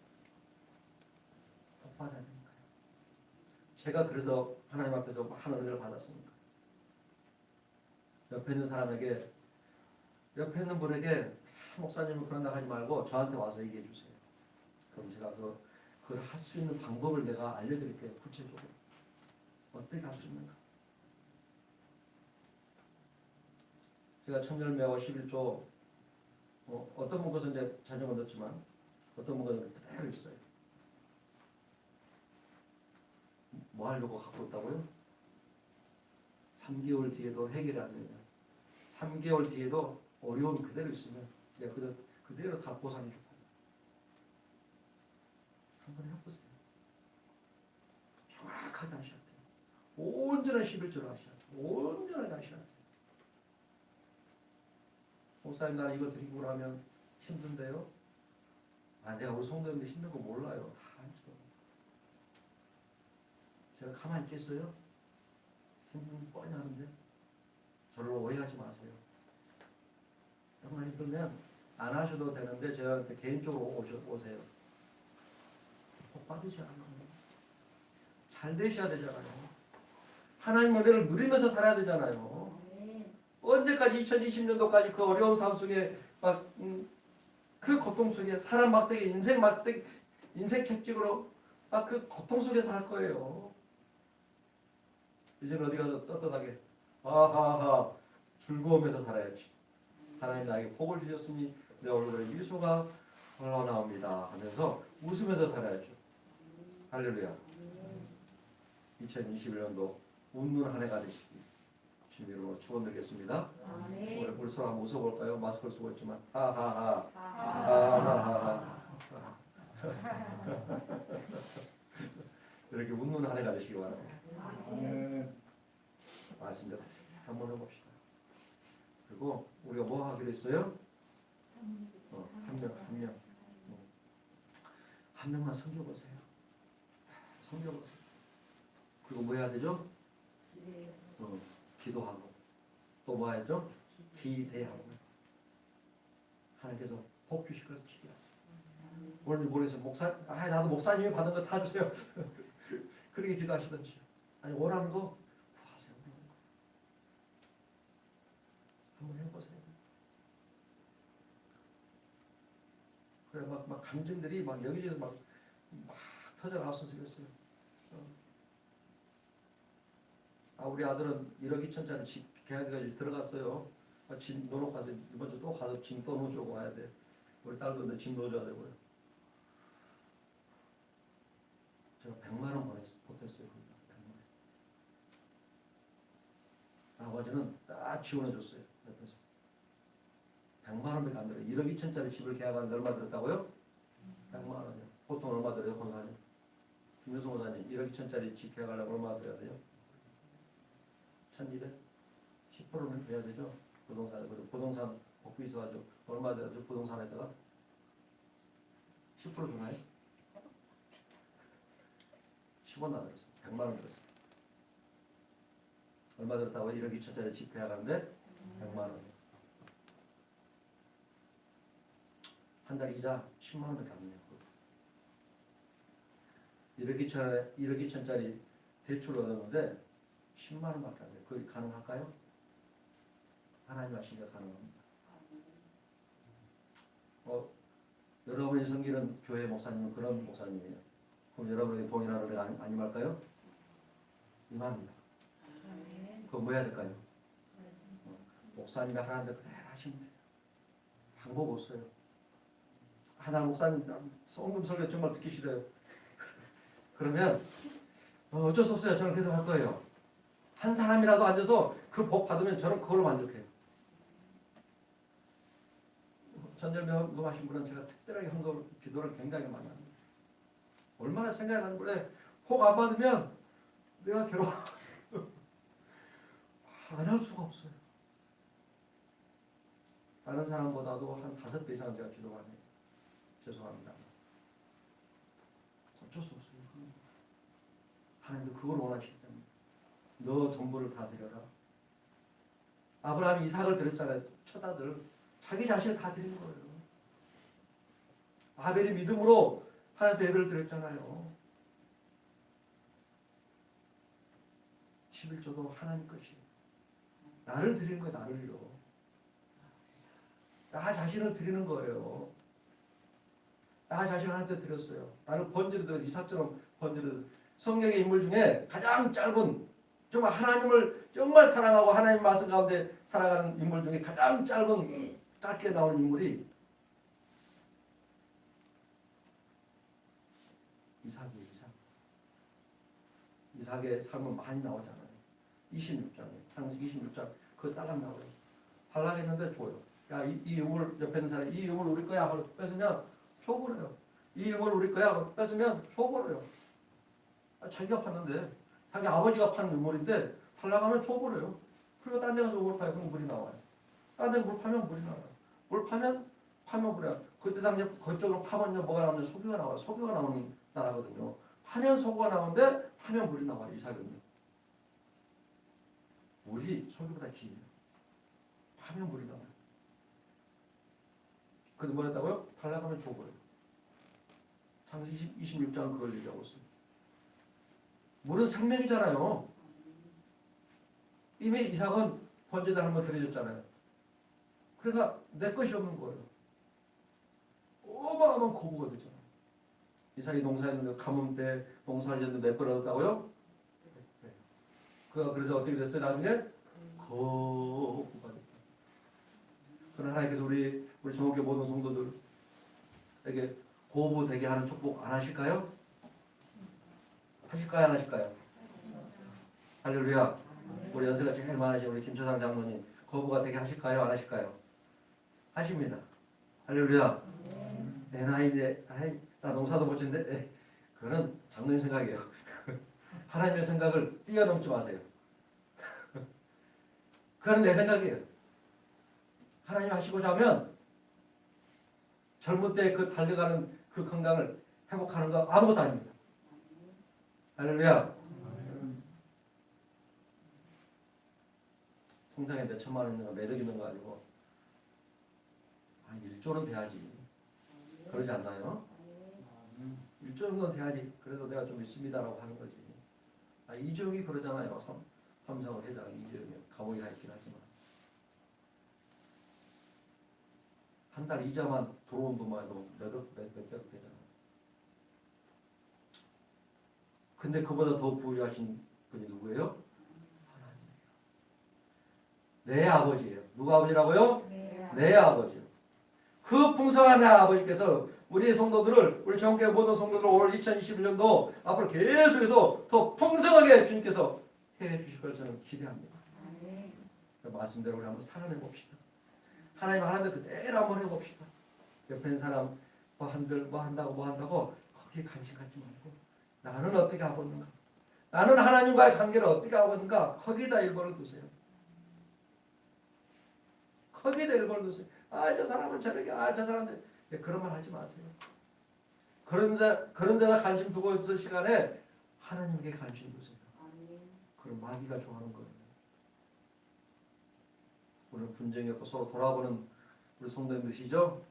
복 받아야 되니까요. 제가 그래서 하나님 앞에서 많은 은혜를 받았습니다. 옆에 있는 사람에게, 옆에 있는 분에게 목사님은 그런다 하지 말고 저한테 와서 얘기해 주세요. 그럼 제가 그걸 할 수 있는 방법을 내가 알려드릴게요. 구체적으로. 어떻게 할 수 있는가. 제가 천열매와 11조 어떤 분 것은 이제 자녀가 넣었지만 어떤 분 것은 그대로 있어요. 뭐 하려고 갖고 있다고요? 3개월 뒤에도 해결이 안 되면 3개월 뒤에도 어려움 그대로 있으면 내가 그대로 다 보상해 줄 거예요. 한번 해보세요. 정확하게 하셔야 돼요. 온전한 11조를 하셔야 돼요. 온전하게 하셔야 돼요. 목사님 나 이거 드리고 나면 힘든데요? 내가 우리 성도님들 힘든 거 몰라요. 다 알죠. 제가 가만히 있겠어요? 힘든 거 뻔히 하는데 저를 오해하지 마세요. 정말 힘들면 안 하셔도 되는데 저한테 개인적으로 오세요. 복 받으셔야 하는 거예요. 잘 되셔야 되잖아요. 하나님 은혜를 누리면서 살아야 되잖아요. 언제까지 2020년도까지 그 어려운 삶 속에 막 그 고통 속에 사람 막대기 인생 막대기 인생 책찍으로 막 그 고통 속에서 할 거예요. 이제는 어디 가서 떳떳하게 하하하 즐거움에서 살아야지. 하나님 나에게 복을 주셨으니 내 얼굴에 미소가 흘러나옵니다 하면서 웃으면서 살아야죠. 할렐루야. 2021년도 웃는 한 해가 되시기 주님으로 축원드리겠습니다. 우리 서로 한번 웃어볼까요? 마스크를 쓰고 있지만 하하하 하하하 이렇게 웃는 한 해가 되시기 바랍니다. 맞습니다. 한번 해봅시다. 그리고 우리가 뭐 하기로 했어요? 한 명만 섬겨보세요. 섬겨보세요. 그리고 뭐 해야 되죠? 기도하고 또 뭐 해야죠? 기대하고 하나님께서 복 주실 것을 기대하세요. 오늘 모르겠어요. 나도 목사님이 받은 거 다 주세요. 그렇게 기도하시든지 아니 원하는 거 구하세요. 한번 해보세요. 그래 막 감정들이 막 여기저기서 막 터져 나왔으면 좋겠어요. 우리 아들은 1억 2천짜리 집 계약까지 들어갔어요. 집 넣어놓고 가서 이번 주 또 가서 집 또 넣어주고 와야 돼. 우리 딸도 집 넣어줘야 되고요. 제가 100만 원 보탰어요. 100만 원. 아버지는 딱 지원해줬어요. 옆에서 100만 원밖에 안 들어요. 1억 2천짜리 집을 계약하는데 얼마 들었다고요? 100만 원이요. 보통 얼마 들어요? 권사님? 김효성 권사님 1억 2천짜리 집 계약하려면 얼마 들어야 돼요? 1200? 10%는 돼야 되죠. 부동산 복구 있어가지고 얼마 돼가지고 부동산에다가 10% 주나요? 10원 안 들었어요. 100만 원 들었어요. 얼마 들었다고 1억 2천짜리 집 계약하는데 100만 원. 한 달 이자 10만 원밖에 안 내요. 1억 2천짜리 대출을 얻었는데 10만 원밖에 안 돼요. 그게 가능할까요? 하나님 하시니까 가능합니다. 여러분이 섬기는 교회 목사님은 그런 목사님이에요. 그럼 여러분에게 동일한 은혜가 아니말까요? 임합니다. 그럼 뭐 해야 될까요? 목사님이 하나님들 그대로 하시면 돼요. 방법 없어요. 하나 목사님 성금 설교 정말 듣기 싫어요. 그러면 어쩔 수 없어요. 저는 계속 할 거예요. 한 사람이라도 앉아서 그 복 받으면 저는 그걸로 만족해요. 전절명금하신 분은 제가 특별하게 헌금 기도를 굉장히 많이 합니다. 얼마나 생각이 나는 거래. 복 안 받으면 내가 괴로워. 안 할 수가 없어요. 다른 사람보다도 한 5배 이상 제가 기도 많이 해요. 죄송합니다. 어쩔 수 없어요. 하나님도 그걸 원하시기 때문에 너 전부를 다 드려라. 아브라함이 이삭을 드렸잖아요. 첫 아들. 자기 자신을 다 드린 거예요. 아벨이 믿음으로 하나님께 예배를 드렸잖아요. 11조도 하나님 것이 나를 드리는 거예요. 나를요. 나 자신을 드리는 거예요. 나 자신을 하나님께 드렸어요. 나를 번제로 이삭처럼 번제로 성경의 인물 중에 가장 짧은 정말 하나님을 정말 사랑하고 하나님 말씀 가운데 살아가는 인물 중에 가장 짧게 나오는 인물이 이삭이에요. 이삭의 삶은 많이 나오잖아요. 26장에 창세기 26장 그거 따라 나와요. 하려했는데 줘요. 야, 이 유물 옆에 있는 사람이 이 유물 우리 거야 하고 뺏으면 줘버려요. 이 유물 우리 거야 하고 뺏으면 줘버려요. 자기가 팠는데 자기 아버지가 판 유물인데 팔라가면 줘버려요. 그리고 딴 데 가서 물 파요. 그럼 물이 나와요. 딴 데 물 파면 물이 나와요. 물 파면 물이야. 그때 당시에 그쪽으로 파면요 뭐가 나오면 소규가 나와요. 소규가 나오는 나라거든요. 파면 소규가 나오는데 파면 물이 나와요. 이삭은요. 물이 소규보다 길어요. 파면 물이 나와요. 근데 뭐 했다고요? 팔라가면 줘버려요. 창세기 26장은 그걸 얘기하고 있어요. 물은 생명이잖아요. 이미 이삭은 번제단 한번 드려줬잖아요. 그러니까 내 것이 없는 거예요. 어마어마한 거부가 되잖아. 이삭이 농사했는데 가뭄 때 농사를 졌는데 몇 번 얻었다고요? 그가 그래서 어떻게 됐어요? 나중에 거부가 됐다. 그러나 하나님께서 우리 전국의 모든 성도들에게 거부되게 하는 축복 안 하실까요? 하실까요? 안 하실까요? 할렐루야. 우리 연세가 제일 많으신 우리 김초상 장로님 거부가 되게 하실까요? 안 하실까요? 하십니다. 할렐루야. 내 나이인데 나 농사도 못 짓는데 그거는 장로님 생각이에요. 하나님의 생각을 뛰어넘지 마세요. 그건 내 생각이에요. 하나님 하시고자 하면 젊을 때 그 달려가는 그 건강을 회복하는 거 아무것도 아닙니다. 할렐루야. 통장에 몇 천만 원 있는 거 매덕 있는 거 아니고 한 1조는 돼야지. 그러지 않나요? 1조 정도는 돼야지. 그래도 내가 좀 있습니다라고 하는 거지. 이재용이 그러잖아요. 삼성을 회장 이재용이 감옥에 가 있긴 하지만 한 달 이자만 들어온 돈만 해도 몇백억 되잖아. 근데 그보다 더 부유하신 분이 누구예요? 하나님이에요. 내 아버지예요. 누가 아버지라고요? 내 아버지요. 그 풍성한 내 아버지께서 우리 성도들을, 우리 전국의 모든 성도들을 올 2021년도 앞으로 계속해서 더 풍성하게 주님께서 해 주실 걸 저는 기대합니다. 말씀대로 우리 한번 살아내 봅시다. 하나님 하나님 그대로 한번 해봅시다. 옆에 있는 사람 뭐 한다고 거기에 관심 갖지 말고 나는 어떻게 하고 있는가, 나는 하나님과의 관계를 어떻게 하고 있는가, 거기다 일본을 두세요. 거기다 일본을 두세요. 저 사람은 저렇게, 저 사람들 그런 말 하지 마세요. 그런 데다 관심 두고 있을 시간에 하나님께 관심 두세요. 그럼 마귀가 좋아하는 거예요. 오늘 분쟁이 없고 서로 돌아보는 우리 성도님들이시죠?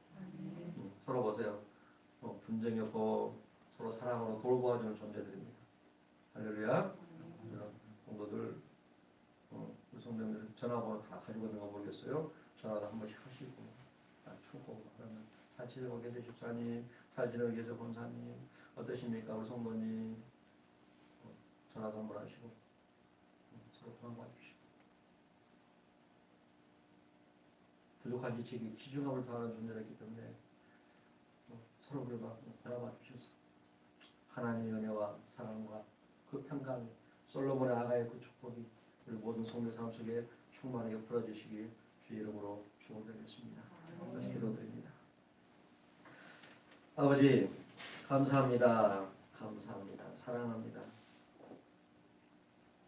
서로 보세요. 분쟁이 없고 서로 사랑으로 돌보아주는 존재들입니다. 할렐루야. 성도들, 우리 성도님들 전화번호 다 가지고 있는 거 모르겠어요. 전화도 한 번씩 하시고, 추고 그러면 잘 지내고 계세요 집사님, 잘 지내고 계세요 본사님, 어떠십니까 우리 성도님. 전화도 한 번 하시고 서로 도망가 주시고. 부족한 지책이 기중함을 더하는 존재였기 때문에 서로 그래도 바라봐 주셔서 하나님의 은혜와 사랑과 그 평강, 솔로몬의 아가의 그 축복이 우리 모든 성도 삶 속에 충만하게 풀어주시기 주의 이름으로 축원드리겠습니다. 다시 기도드립니다. 아버지 감사합니다. 감사합니다. 사랑합니다.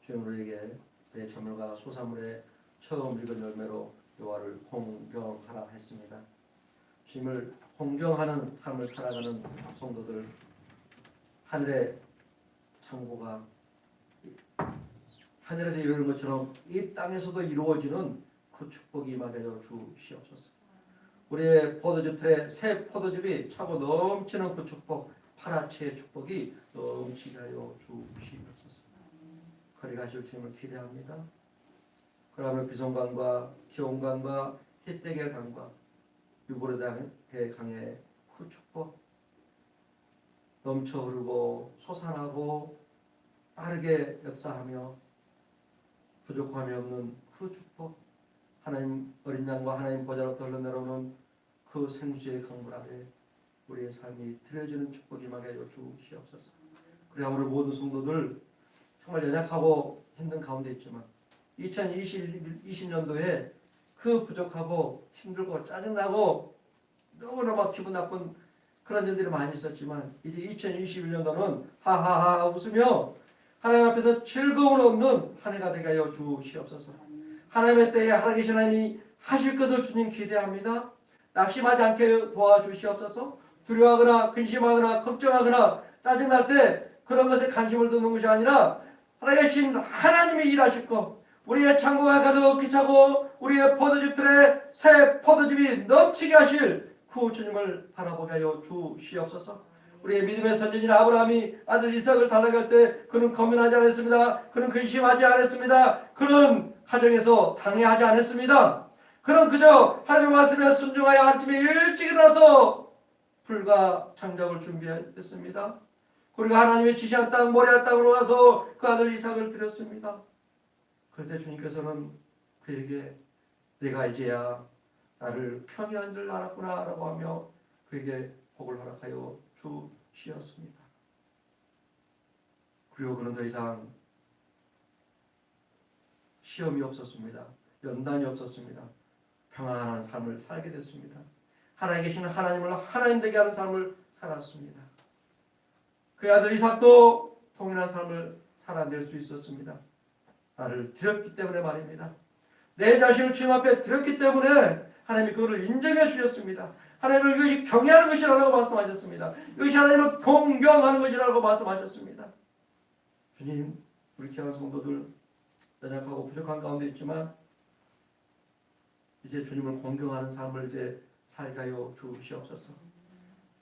주님 우리에게 내 저물과 소사물의 처음 익은 열매로 여호와를 공경하라 했습니다. 주님을 공경하는 삶을 살아가는 성도들, 하늘의 창고가 하늘에서 이루는 것처럼 이 땅에서도 이루어지는 그 축복이 임하게 하여 주시옵소서. 우리의 포도즙 틀에 새 포도즙이 차고 넘치는 그 축복, 파라치의 축복이 넘치게 하여 주시옵소서. 거리 가실 주님을 기대합니다. 그러면 비송강과 기온강과 히데겔 강과 유브라데 강의 그 축복 넘쳐 흐르고 솟아나고 빠르게 역사하며 부족함이 없는 그 축복, 하나님 어린 양과 하나님 보좌로부터 흘러내려오는 그 생수의 강물 아래 우리의 삶이 드려지는 축복이 임하게 하여 주시옵소서. 그래야 우리 모든 성도들 정말 연약하고 힘든 가운데 있지만 2020년도에 그 부족하고 힘들고 짜증나고 너무나 막 기분 나쁜 그런 일들이 많이 있었지만 이제 2021년도는 하하하 웃으며 하나님 앞에서 즐거움을 얻는 한 해가 되게 하여 주시옵소서. 하나님의 때에 살아계신 하나님이 하실 것을 주님 기대합니다. 낙심하지 않게 도와주시옵소서. 두려워하거나 근심하거나 걱정하거나 짜증날 때 그런 것에 관심을 두는 것이 아니라 살아계신 하나님이 일하실 것, 우리의 창고가 가득히 차고 우리의 포도즙들에 새 포도즙이 넘치게 하실 그 주님을 바라보게 하여 주시옵소서. 우리의 믿음의 선지자 아브라함이 아들 이삭을 달라갈 때 그는 고민하지 않았습니다. 그는 근심하지 않았습니다. 그는 가정에서 당해하지 않았습니다. 그는 그저 하나님의 말씀에 순종하여 아침에 일찍 일어나서 불과 장작을 준비했습니다. 그리고 하나님의 지시한 땅 모리아 땅으로 가서 그 아들 이삭을 드렸습니다. 그런데 주님께서는 그에게 내가 이제야 나를 평이한 줄 알았구나 라고 하며 그에게 복을 허락하여 주시었습니다. 그리고 그는 더 이상 시험이 없었습니다. 연단이 없었습니다. 평안한 삶을 살게 됐습니다. 하나님에 계시는 하나님을 하나님 되게 하는 삶을 살았습니다. 그의 아들 이삭도 통일한 삶을 살아낼 수 있었습니다. 나를 드렸기 때문에 말입니다. 내 자신을 주님 앞에 드렸기 때문에 하나님이 그것을 인정해 주셨습니다. 하나님을 이것이 경외하는 것이라고 말씀하셨습니다. 이것이 하나님을 공경하는 것이라고 말씀하셨습니다. 주님, 우리 귀한 성도들 연약하고 부족한 가운데 있지만 이제 주님을 공경하는 삶을 이제 살게 하여 주시옵소서.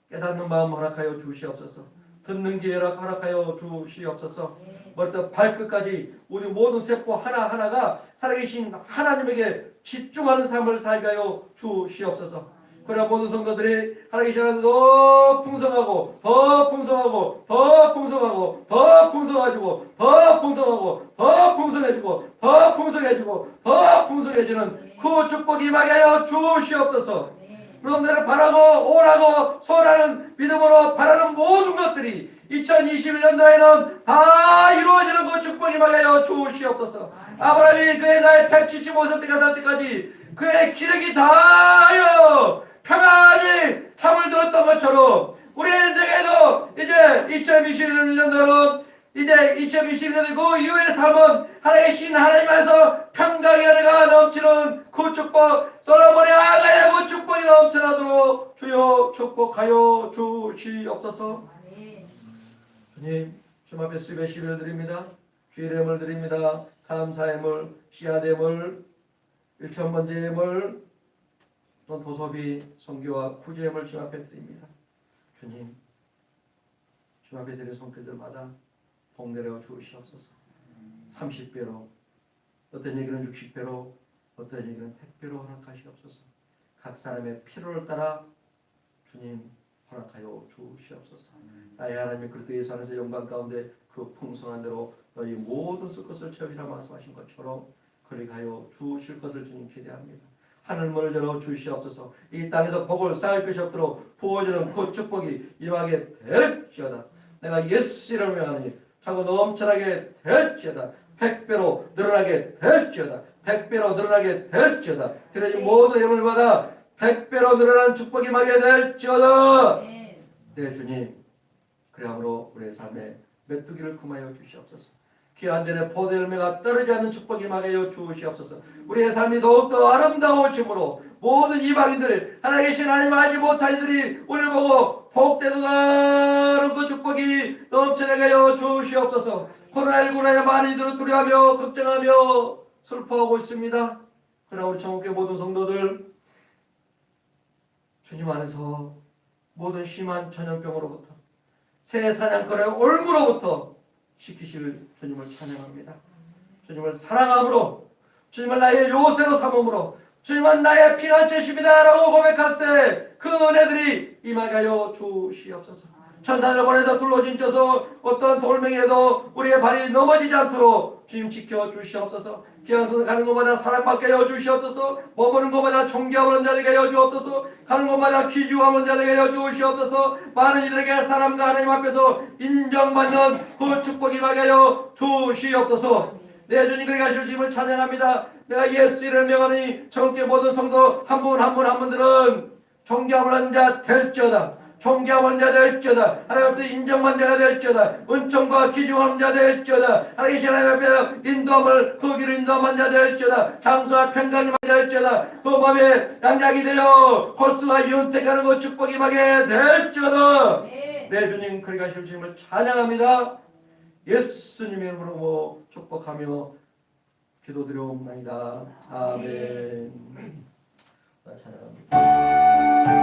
깨닫는 마음 허락하여 주시옵소서. 듣는 귀 허락하여 주시옵소서. 머리부터 발끝까지 우리 모든 세포 하나하나가 살아계신 하나님에게 집중하는 삶을 살게 하여 주시옵소서. 그러나 모든 성도들이 하나님의 전에서 더 풍성하고 더 풍성하고 더 풍성하고 더 풍성해지고 더 풍성하고 더 풍성해지고 더 풍성해지고 더 풍성해지는 그 축복이 임하게 하여 주시옵소서. 여러분들을 바라고 오라고 소라는 믿음으로 바라는 모든 것들이 2021년도에는 다 이루어지는 그 축복이 임하게 하여 주시옵소서. 아브라함이 그의 나이 175세 때가 살 때까지 그의 기력이 다하여 평안히 잠을 들었던 것처럼 우리 인생에도 이제 2021년도는 이제 2021년도 그 이후의 삶은 하나님의 신 하나님 안에서 평강의 은혜가 넘치는 그 축복 솔로몬의 아가의 그 축복이 넘쳐나도록 주여 축복하여 주시옵소서. 주님 주님 앞에 수입의 시를 드립니다. 주의 이름을 드립니다. 감사의 물, 씨앗의 물, 일천번제의 물, 또 도소비, 성교와 구제의 물 주님 앞에 드립니다. 주님 주님 앞에 드린 손길들마다 복 내려 주시옵소서. 30배로 어떤 얘기는 60배로 어떤 얘기는 100배로 허락하시옵소서. 각 사람의 필요를 따라 주님 허락하여 주시옵소서. 나의 하나님의 그리스도의 안에서 영광 가운데 그 풍성한 대로 너희 모든 수 것을 채우시라 말씀하신 것처럼 그렇게 하여 주실 것을 주님 기대합니다. 하늘문을 열어 주시옵소서. 이 땅에서 복을 쌓을 것이 없도록 부어주는 그 축복이 임하게 될지어다. 내가 예수 이름으로 명하노니 차고 넘쳐나게 될지어다. 100배로 늘어나게 될지어다. 100배로 늘어나게 될지어다. 드려진 모든 예물을 받아 100배로 늘어나는 축복이 임하게 될지어다. 네 주님, 그러므로 우리의 삶에 메뚜기를 금하여 주시옵소서. 귀한 전에 포도 열매가 떨어지지 않는 축복이 임하게 하여 주시옵소서. 우리의 삶이 더욱더 아름다워짐으로 모든 이방인들 하나님 계신 하나님 알지 못한 이들이 우리를 보고 복되도다는 그 축복이 넘쳐나게 하여 주시옵소서. 코로나19로 인해 많은 이들을 두려워하며 걱정하며 슬퍼하고 있습니다. 그러나 우리 천국의 모든 성도들 주님 안에서 모든 심한 전염병으로부터 새 사냥꾼의 올무로부터 지키실 주님을 찬양합니다. 주님을 사랑함으로 주님을 나의 요새로 삼음으로 주님은 나의 피난처십니다 라고 고백할 때 그 은혜들이 임하게 하여 주시옵소서. 천사를 보내다 둘러진 쪄서 어떤 돌멩이에도 우리의 발이 넘어지지 않도록 주님 지켜주시옵소서. 기왕서 가는 곳마다 사랑받게 하여 주시옵소서. 머무는 곳마다 존경하는 자 되게 하여 주옵소서. 가는 곳마다 귀중하는 자 되게 하여 주시옵소서. 많은 이들에게 사람과 하나님 앞에서 인정받는 그 축복이 임하게 하여 주시옵소서. 내 주님 그리 가실 주님을 찬양합니다. 내가 예수 이름을 명하니 천국의 모든 성도 한 분 한 분 한 분들은 존경하는 자 될지어다. 존경하는 자 될지어다. 하나님 앞에 인정받는 자가 될지어다. 은총과 귀중하는 자 될지어다. 하나님 앞에 인도함을 그 길을 인도하는 자 될지어다. 장수와 평강이 될지어다. 그 몸에 양약이 되어 홀수가 윤택하는 그 축복이 임하게 될지어다. 내 주님 그리 가실 주님을 찬양합니다. 예수님의 이름으로 축복하며 기도드려옵나이다. 아멘. 찬양합니다.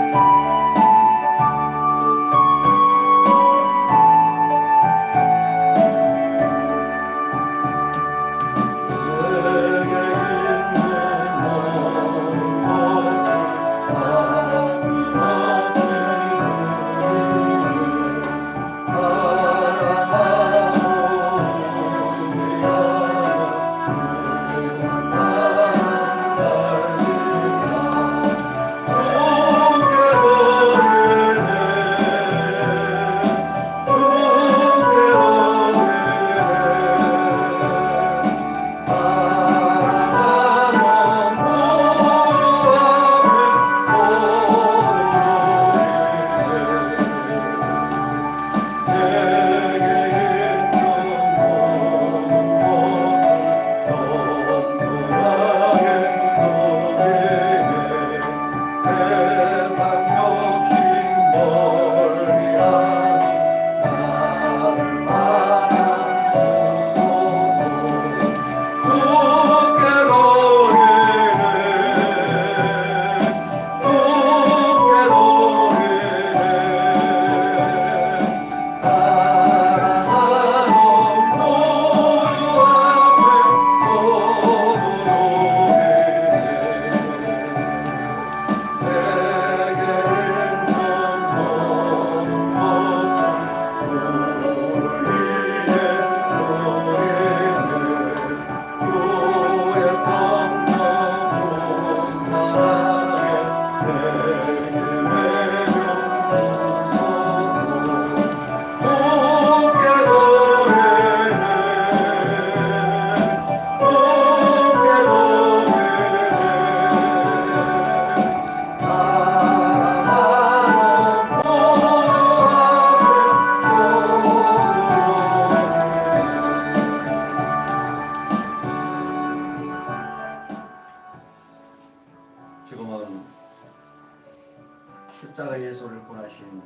전하신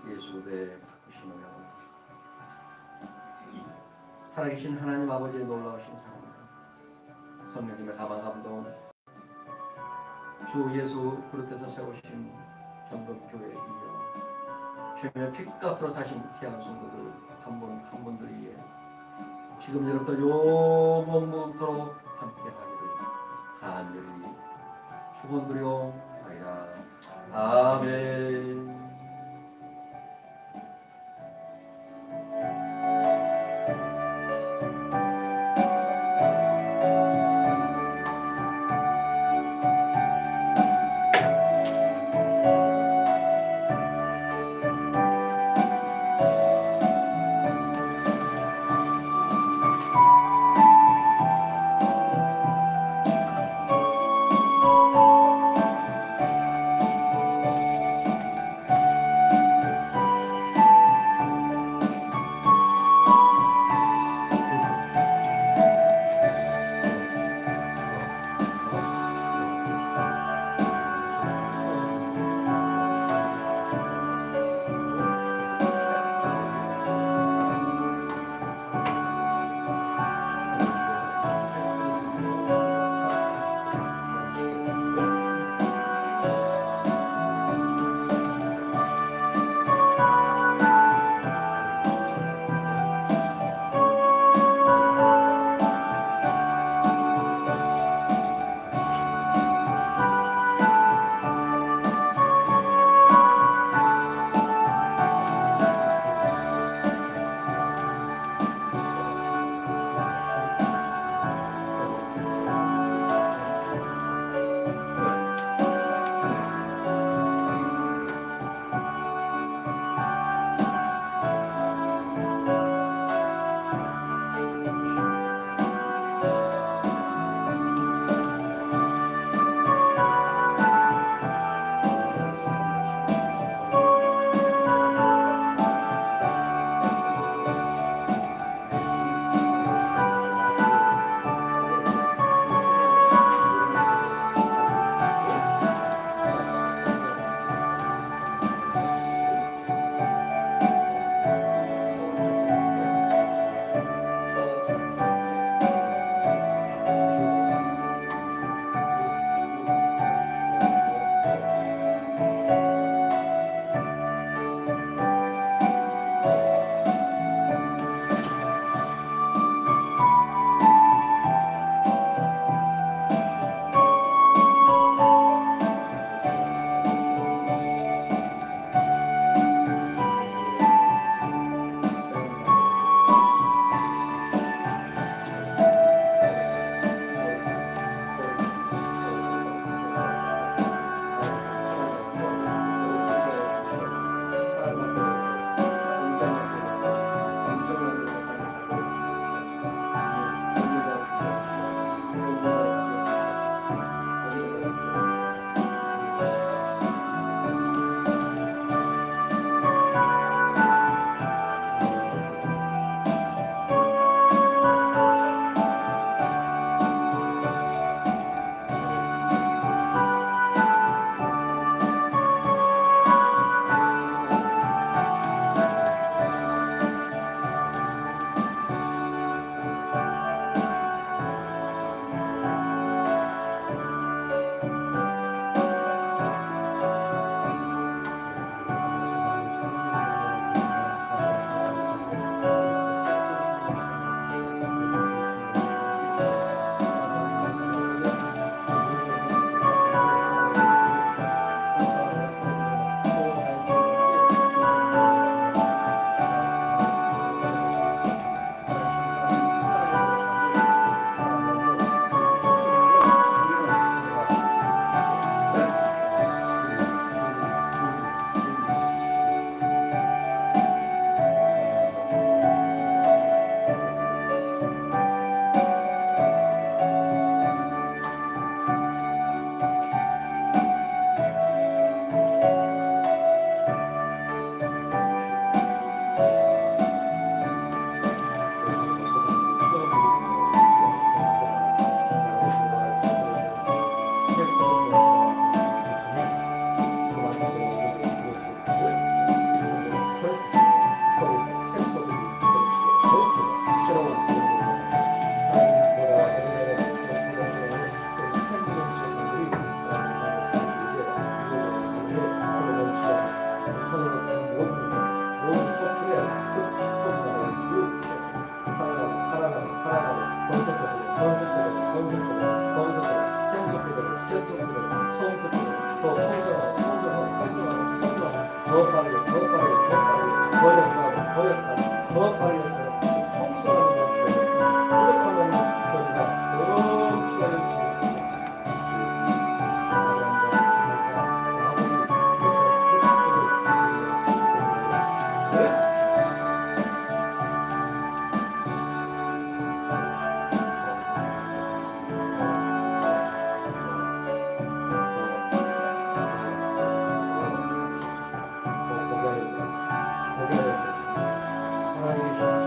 예수의 바꾸심을 살아계신 하나님 아버지의 놀라우신 사랑, 성령님의 가만 감동, 주 예수 그릇에서 세우신 전도교회 이어 주님의 피값으로 사신 귀한 성도들 한 분 한 분들 위해 지금 여러분들 영원토록 함께하기를 간절히 축원드리옵나이다. 아멘. 모든 소프트웨어 살아가고 번쩍거리고 시험 속 그대로 처음 속 그대로 또 풍성하고 더 빠르게 더 역사하고 더 빠르게 역사하고 풍성한 것들 고백하는 것보다 더 시간을 하나님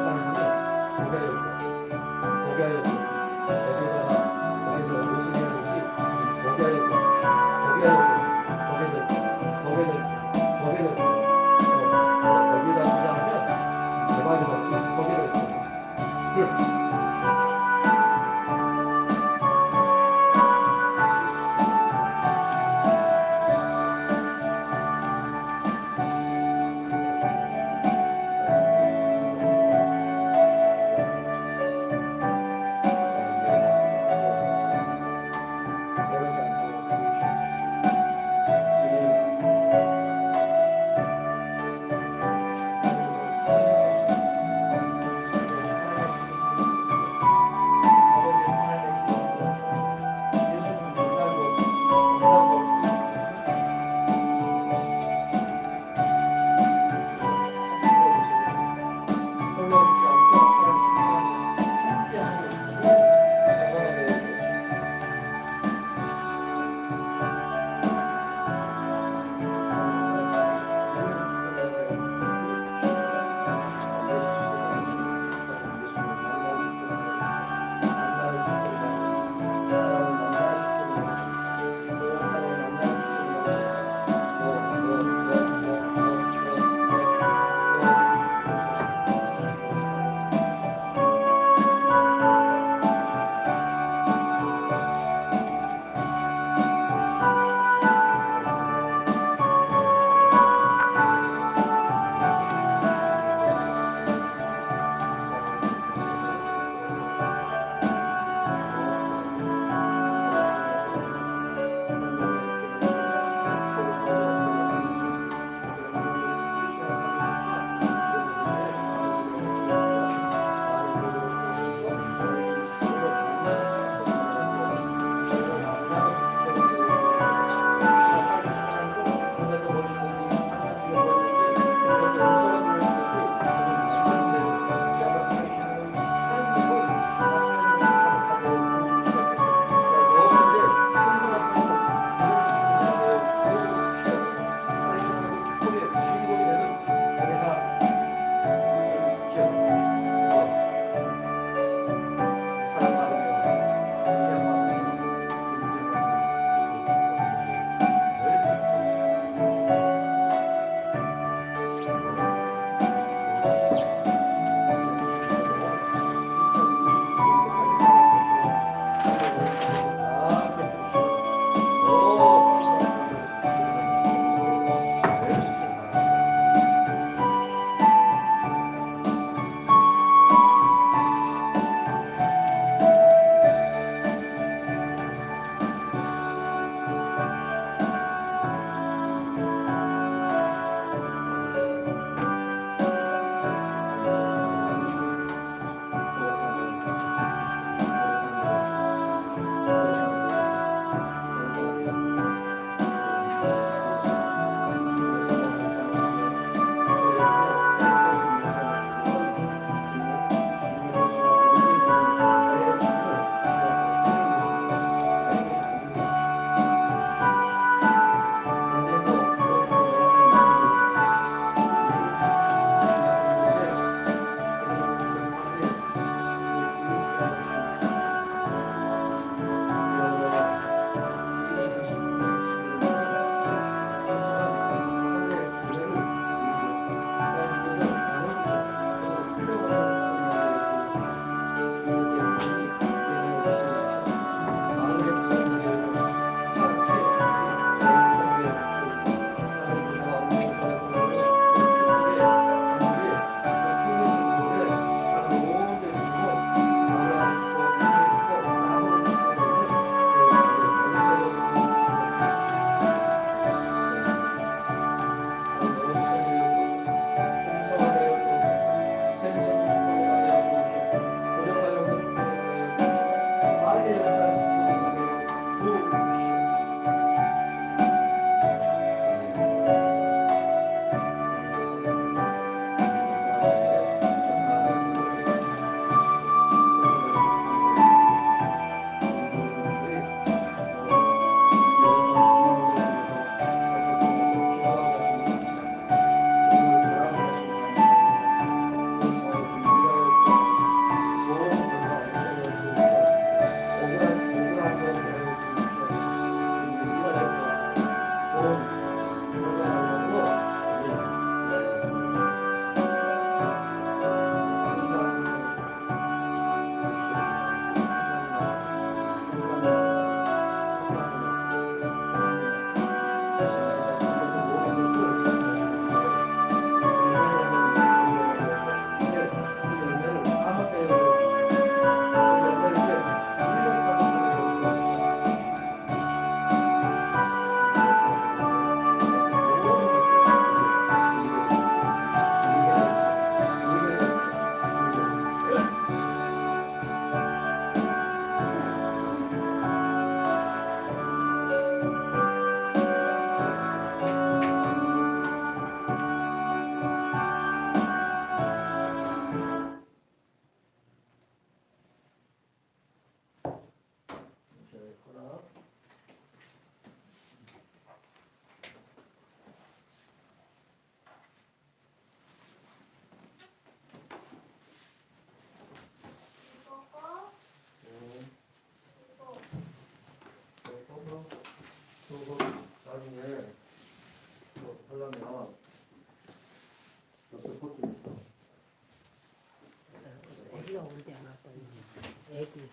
애들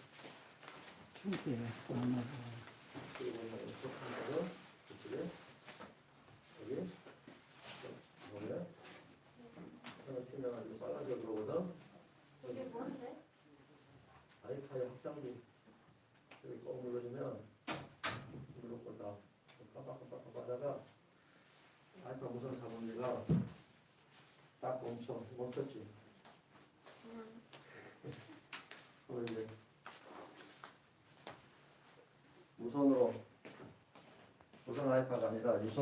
충분히 만나고. 그리고 이렇게 하면은 그쪽에 여기 보면 하나 튀겨가지고 빨라져 들어오거든. 이게 뭔데? 와이파이 확장기 여기 꼭 눌러주면 눌렀고 다 깜빡깜빡 하다가 와이파이 무선 잡은지가 딱 멈췄지. 그럼 이제 무선 와이파이가 아니라 유선